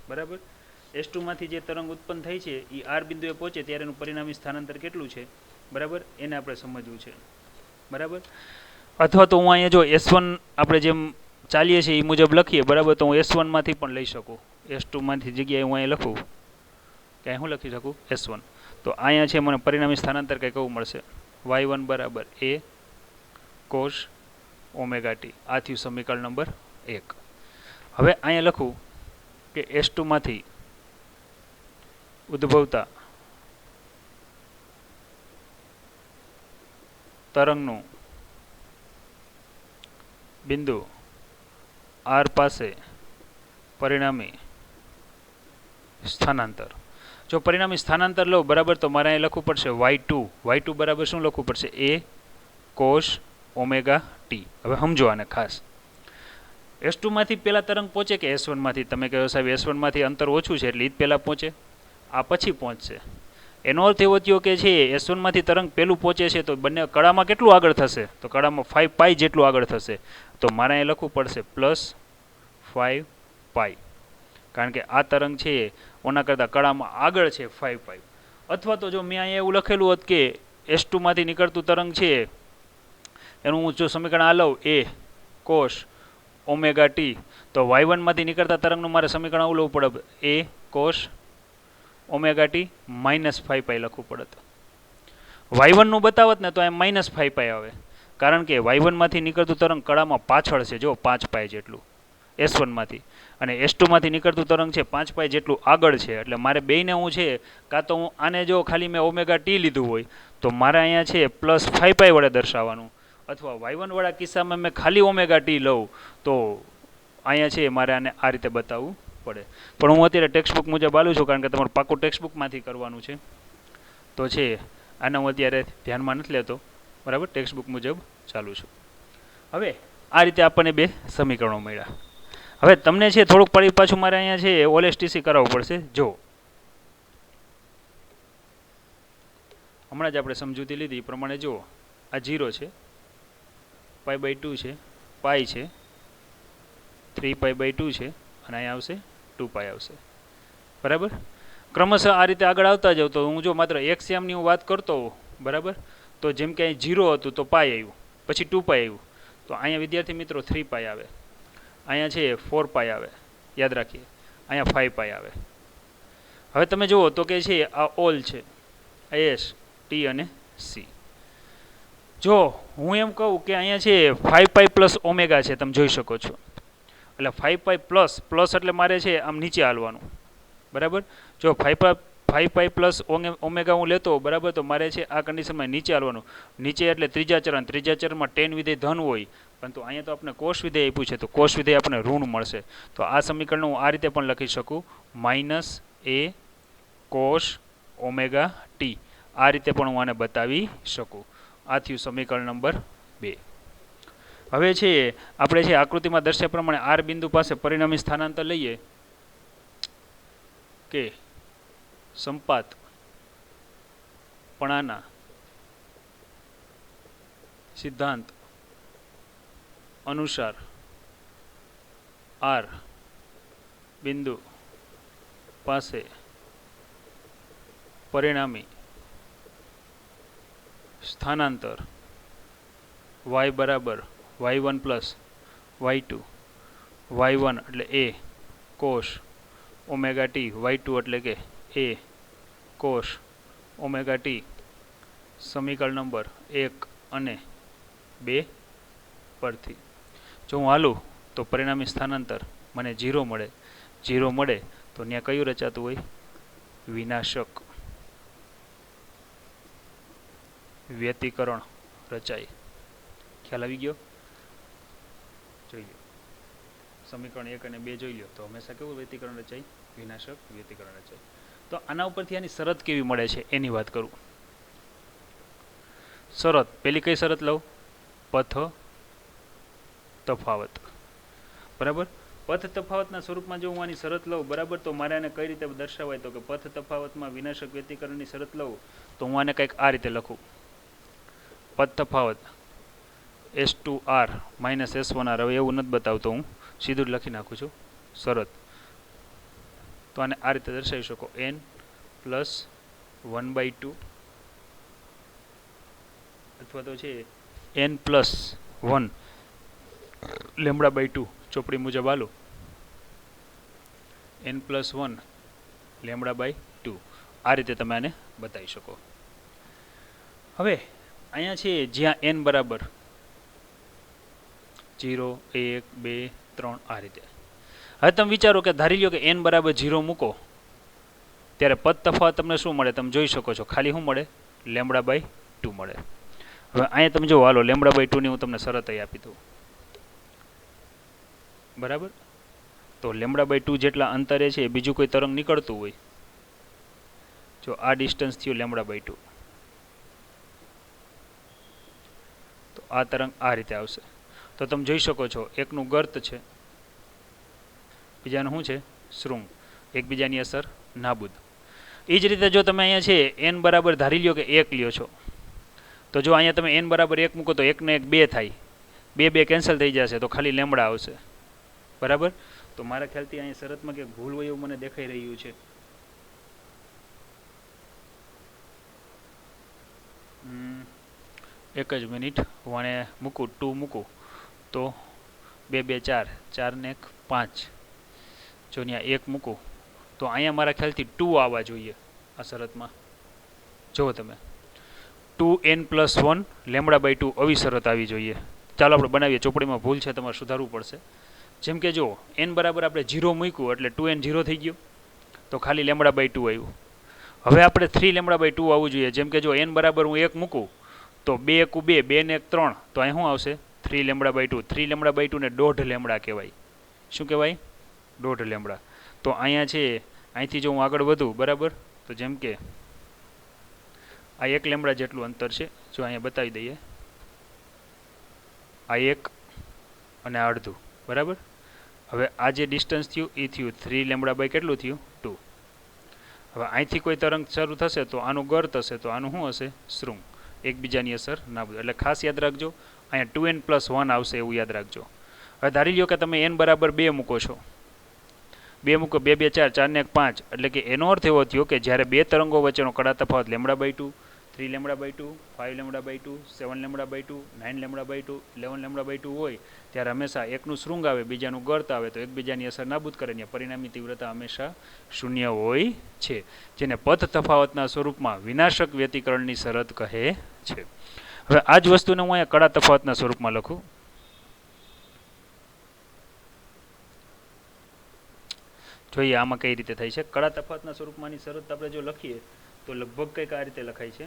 બરાબર. S2 માંથી જે તરંગ ઉત્પન્ન થઈ છે એ R બિંદુએ પહોંચે ત્યારે એનું પરિણામી સ્થાનાંતર કેટલું છે, બરાબર, એને આપણે સમજવું છે, બરાબર. અથવા તો હું અહીંયા જો S1 આપણે જેમ ચાલીએ છીએ એ મુજબ લખીએ, બરાબર, તો હું S1 માંથી પણ લઈ શકું. S2 માંથી જગ્યાએ હું અહીંયા લખું કે હું લખી શકું S1. તો અહીંયા છે મને પરિણામી સ્થાનાંતર કંઈ કેવું મળશે? Y1 બરાબર A cos ઓમેગા ટી. આ થયું સમીકરણ નંબર 1. હવે અહીંયા લખું કે S2 માંથી ઉદ્ભવતા તરંગનું બિંદુ R પાસે પરિણામી સ્થાનાંતર. જો પરિણામી સ્થાનાંતર લો બરાબર તો મારે અહીં લખવું પડશે y2 બરાબર શું લખવું પડશે a cos ઓમેગા ટી. હવે સમજો આને ખાસ, S2 માંથી પહેલા તરંગ પહોંચે કે S1 માંથી? તમે કહો સાહેબ S1 માંથી અંતર ઓછું છે એટલે એ જ પહેલાં પહોંચે, આ પછી પહોંચશે. એનો અર્થ એવો થયો કે છે S1 માંથી તરંગ પહેલું પહોંચે છે તો બંને કળામાં કેટલું આગળ થશે? તો કળામાં 5 પાઈ જેટલું આગળ થશે. તો મારે અહીં લખવું પડશે +5 પાઈ, કારણ કે આ તરંગ છે ઓના કરતાં કળામાં આગળ છે 5 પાઈ. અથવા તો જો મેં અહીંયા એવું લખેલું હોત કે S2 માંથી નીકળતું તરંગ છે એનું હું જો સમીકરણ આ લઉં a cos ઓમેગા ટી, તો y1 માંથી નીકળતા તરંગનું મારે સમીકરણ આવું લેવું પડે a cos ઓમેગા ટી -5 પાઈ લખવું પડત. y1 નું બતાવત ને તો એમ -5 પાઈ આવે, કારણ કે y1 માંથી નીકળતું તરંગ કળામાં પાછળ છે, જો 5 પાઈ જેટલું S1 માંથી, અને S2 માંથી નીકળતું તરંગ છે 5 પાઈ જેટલું આગળ છે. એટલે મારે બેયને હું છે કાં તો હું આને જો ખાલી મેં ઓમેગા ટી લીધું હોય તો મારે અહીંયા છે +5 પાઈ વડે દર્શાવવાનું, અથવા y1 વાળા કિસ્સામાં મેં ખાલી ઓમેગા ટી લઉં તો અહીંયા છે મારે આને આ રીતે બતાવવું પડે. પણ હું અત્યારે ટેક્સ્ટબુક મુજબ આલું છું, કારણ કે તમારું પાકું ટેક્સ્ટબુકમાંથી કરવાનું છે. તો છે આને હું અત્યારે ધ્યાનમાં નથી લેતો, બરાબર, ટેક્સ્ટબુક મુજબ ચાલું છું. હવે આ રીતે આપણને બે સમીકરણો મળ્યા. હવે તમને છે થોડુંક પડી પાછું મારે અહીંયા છે OLSTC કરાવવું પડશે. જો હમણાં જ આપણે સમજૂતી લીધી એ પ્રમાણે જુઓ, આ 0 છે, π/2 છે, પાઈ છે, 3π/2 છે, અને અહીંયા આવશે 2π આવશે, બરાબર. ક્રમશઃ આ રીતે આગળ આવતા જાવ તો હું જો માત્ર એક્સયામની હું વાત કરતો હોઉં, બરાબર, તો જેમ કે અહીં 0 હતું તો પાઈ આવ્યું, પછી 2π આવ્યું, તો અહીંયા વિદ્યાર્થી મિત્રો 3π આવે, અહીંયા છે 4π આવે, યાદ રાખીએ, અહીંયા 5π આવે. હવે તમે જુઓ તો કે છે આ ઓલ છે, S T અને C. જો હું એમ કહું કે અહીંયા છે 5π પ્લસ ઓમેગા છે, તમે જોઈ શકો છો, એટલે 5π પ્લસ એટલે મારે છે આમ નીચે હાલવાનું, બરાબર. જો 5π પ્લસ ઓમેગા હું લેતો, બરાબર, તો મારે છે આ કન્ડિશનમાં નીચે હાલવાનું. નીચે એટલે ત્રીજા ચરણમાં tan વિધેય ધન હોય, પરંતુ અહીંયા તો આપણે કોસ વિધેય આપ્યું છે, તો કોસ વિધેય આપણે ઋણ મળશે. તો આ સમીકરણ હું આ રીતે પણ લખી શકું, -a cos ઓમેગા ટી. આ રીતે પણ હું આને બતાવી શકું. આ થયું સમીકરણ નંબર 2. હવે છે આપણે છે આકૃતિમાં દર્શાવ્યા પ્રમાણે R બિંદુ પાસે પરિણામી સ્થાનાંતર લઈએ કે સંપાત પણાના સિદ્ધાંત અનુસાર R બિંદુ પાસે પરિણામી સ્થાનાંતર y બરાબર y1 પ્લસ y2, y1 એટલે a cos omega T, y2 એટલે કે a cos ઓમેગા ટી, સમીકરણ નંબર 1 અને 2 પરથી જો હું હાલું તો પરિણામી સ્થાનાંતર મને 0 મળે. 0 મળે તો ત્યાં કયું રચાતું હોય? વિનાશક વ્યતિકરણ રચાય. ખ્યાલ આવી ગયો? જોઈ લો સમીકરણ 1 અને 2 જોઈ લો તો હંમેશા કેવું વ્યતિકરણ રચાય? વિનાશક વ્યતિકરણ રચાય. તો આના ઉપરથી આની શરત કેવી મળે છે એની વાત કરું. શરત પેલી કઈ શરત લઉં? પથ તફાવત, બરાબર. પથ તફાવતના સ્વરૂપમાં જો હું આની શરત લઉં, બરાબર, તો મારે આને કઈ રીતે દર્શાવાય? તો કે પથ તફાવતમાં વિનાશક વ્યતિકરણની શરત લઉં તો હું આને કંઈક આ રીતે લખું. પથ તફાવત S2R -S1R. હવે એવું નથી બતાવતો, હું સીધું જ લખી નાખું છું શરત. તો આને આ રીતે દર્શાવી શકો, n + 1/2 અથવા તો છે n + 1 λ/2 ચોપડી મુજબ હાલો, n + 1 λ/2. આ રીતે તમે આને બતાવી શકો. હવે અહીંયા છે જ્યાં n બરાબર 0, 1, 2, 3 આ રીતે. હવે તમે વિચારો કે ધારી લો કે n બરાબર 0 મૂકો ત્યારે પદ તફાવત તમને શું મળે? તમે જોઈ શકો છો, ખાલી શું મળે? λ/2 મળે. હવે અહીંયા તમે જો હાલો λ/2 ની હું તમને શરત આપી દઉં, બરાબર. તો λ/2 જેટલા અંતરે છે બીજું કોઈ તરંગ નીકળતું હોય, જો આ ડિસ્ટન્સ થયું λ/2, તો આ તરંગ આ રીતે આવશે. તો તમે જોઈ શકો છો એકનું ગર્ત છે, બીજાનું શું છે શૃંગ, એકબીજાની અસર નાબૂદ. એ જ રીતે જો તમે અહીંયા છે n બરાબર ધારી લ્યો કે 1 લ્યો છો, તો જો અહીંયા તમે n બરાબર 1 મૂકો તો 1 ને 1 2 થાય, 2 2 કેન્સલ થઈ જશે, તો ખાલી લેમડા આવશે. બરાબર. તો મારા ખ્યાલથી અહીંયા શરતમાં કે ભૂલ હોય એવું મને દેખાઈ રહ્યું છે. એક જ મિનિટ, હું આને મૂકું 2 મૂકું તો 2 2 4, 4 ને 1 5, જો ત્યાં 1 મૂકું તો અહીંયા મારા ખ્યાલથી 2 આવવા જોઈએ આ શરતમાં. જુઓ તમે 2n+1 λ/2 આવી શરત આવી જોઈએ. ચાલો આપણે બનાવીએ, ચોપડીમાં ભૂલ છે તમારે સુધારવું પડશે. જેમ કે જો n બરાબર આપણે 0 મૂક્યું એટલે 2n 0 થઈ ગયું, તો ખાલી λ/2 આવ્યું. હવે આપણે 3 λ/2 આવવું જોઈએ. જેમ કે જો n બરાબર હું 1 મૂકું તો 2 1 2, 2 ને 1 3, તો અહીં શું આવશે 3 λ/2. 3 λ/2 ને 1.5 લેમડા કહેવાય. શું કહેવાય? 1.5 લેમડા. તો અહીંયા છે, અહીંથી જો હું આગળ વધું, બરાબર, તો જેમ કે આ 1 લેમડા જેટલું અંતર છે, જો અહીંયા બતાવી દઈએ, આ 1 અને આ અડધું, બરાબર. હવે આ જે ડિસ્ટન્સ થયું એ થયું 3 λ/ કેટલું થયું 2. હવે અહીંથી કોઈ તરંગ શરૂ થશે તો આનું ગર્ત હશે, તો આનું શું હશે શૃંગ, એકબીજાની અસર નાબૂદ. એટલે ખાસ યાદ રાખજો અહીંયા 2n+1 આવશે એવું યાદ રાખજો. હવે ધારી લ્યો કે તમે n બરાબર 2 મૂકો છો, 2 મૂકો, 2 2 4, 4 ને 1 5, એટલે કે એનો અર્થ એવો થયો કે જ્યારે બે તરંગો વચ્ચેનો કડા તફાવત λ/2, 3 λ/2, 5 λ/2, 7 λ/2, 9 λ/2, 11 λ/2 હોય ત્યારે હંમેશા એકનું શૃંગ આવે, બીજાનું ગર્ત આવે, તો એકબીજાની અસર નાબૂદ કરે ને પરિણામી તીવ્રતા હંમેશા શૂન્ય હોય છે, જેને પથ તફાવતના સ્વરૂપમાં વિનાશક વ્યતિકરણની શરત કહે છે. હવે આ જ વસ્તુને હું અહીંયા કડા તફાવતના સ્વરૂપમાં લખું. જોઈએ આમાં કઈ રીતે થાય છે. કડા તફાવતના સ્વરૂપમાંની શરત આપણે જો લખીએ તો લગભગ કંઈક આ રીતે લખાય છે.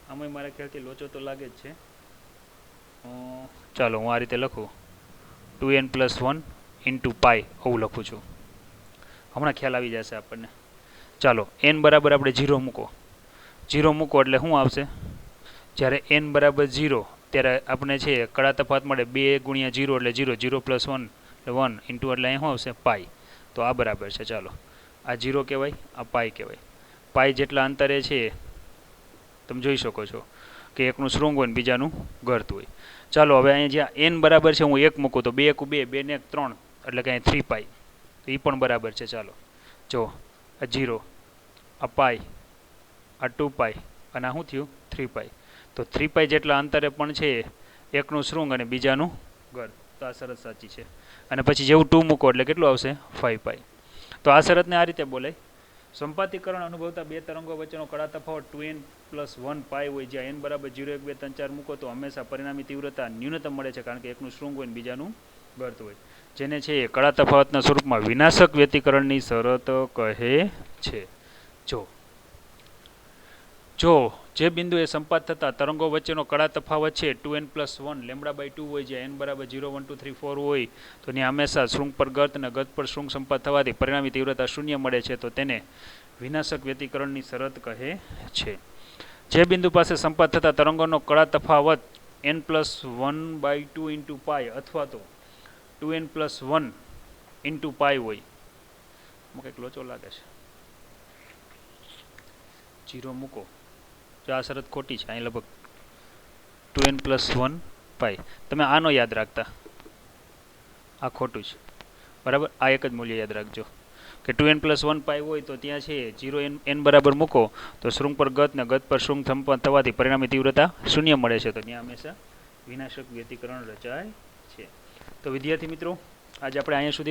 આમાં મારા ખ્યાલથી લોચો તો લાગે જ છે. ચાલો હું આ રીતે લખું, 2n+1 × π આવું લખું છું. હમણાં ખ્યાલ આવી જશે આપણને. ચાલો n બરાબર આપણે 0 મૂકો, 0 મૂકો એટલે શું આવશે, જ્યારે n બરાબર 0 ત્યારે આપણે છે કડા તફાવત મળે 2 × 0 એટલે 0, 0 + 1 એટલે 1 ઇન્ટુ એટલે અહીં શું આવશે π. તો આ બરાબર છે. ચાલો આ 0 કહેવાય, આ π કહેવાય. π જેટલા અંતરે છે તમે જોઈ શકો છો કે એકનું શૃંગ હોય ને બીજાનું ગર્ત હોય. ચાલો હવે અહીંયા જ્યાં n બરાબર છે હું 1 મૂકું તો 2 1 2, 2 ને 1 3, એટલે કે અહીં 3π, તો એ પણ બરાબર છે. ચાલો જો આ 0, આ π, આ 2π અને આ શું થયું 3π. તો 3π જેટલા અંતરે પણ છે એકનું શૃંગ અને બીજાનું ગર્ત, તો આ શરત સાચી છે. અને પછી જેવું 2 મૂકો એટલે કેટલું આવશે 5π. તો આ શરતને આ રીતે બોલાય, સંપાતીકરણ અનુભવતા બે તરંગો વચ્ચેનો કડા તફાવત 2n+1 π હોય, જ્યાં n બરાબર 0 1 2 3 4 મૂકો તો હંમેશા પરિણામી તીવ્રતા ન્યૂનતમ મળે છે, કારણ કે એકનું શૃંગ હોય ને બીજાનું ગર્ત હોય, જેને છે કડા તફાવતના સ્વરૂપમાં વિનાશક વ્યતિકરણની શરત કહે છે. જો જે બિંદુએ સંપાત થતા તરંગો વચ્ચેનો કડા તફાવત છે 2n+1 λ/2 હોય, જ્યાં n બરાબર 0 1 2 3 4 હોય, તો ત્યાં હંમેશા શૃંગ પર ગર્ત અને ગર્ત પર શૃંગ સંપાત થવાથી પરિણામી તીવ્રતા શૂન્ય મળે છે, તો તેને વિનાશક વ્યતિકરણની શરત કહે છે. જે બિંદુ પાસે સંપાત થતા તરંગોનો કડા તફાવત n+1/2 × π અથવા તો 2n+1 × π હોય, કંઈક લોચો લાગે છે, 0 મૂકો, જો આ શરત ખોટી છે, અહીં લગભગ 2n+1 π, તમે આનો યાદ રાખતા, આ ખોટું છે, બરાબર. આ એક જ મૂલ્ય યાદ રાખજો કે 2n+1 π હોય તો ત્યાં છે 0 n બરાબર મૂકો તો શૃંગ પર ગત ને ગત પર શૃંગ સંપન્ન થવાથી પરિણામી તીવ્રતા શૂન્ય મળે છે, તો ત્યાં હંમેશા વિનાશક વ્યતિકરણ રચાય છે. તો વિદ્યાર્થી મિત્રો આજે આપણે અહીંયા સુધી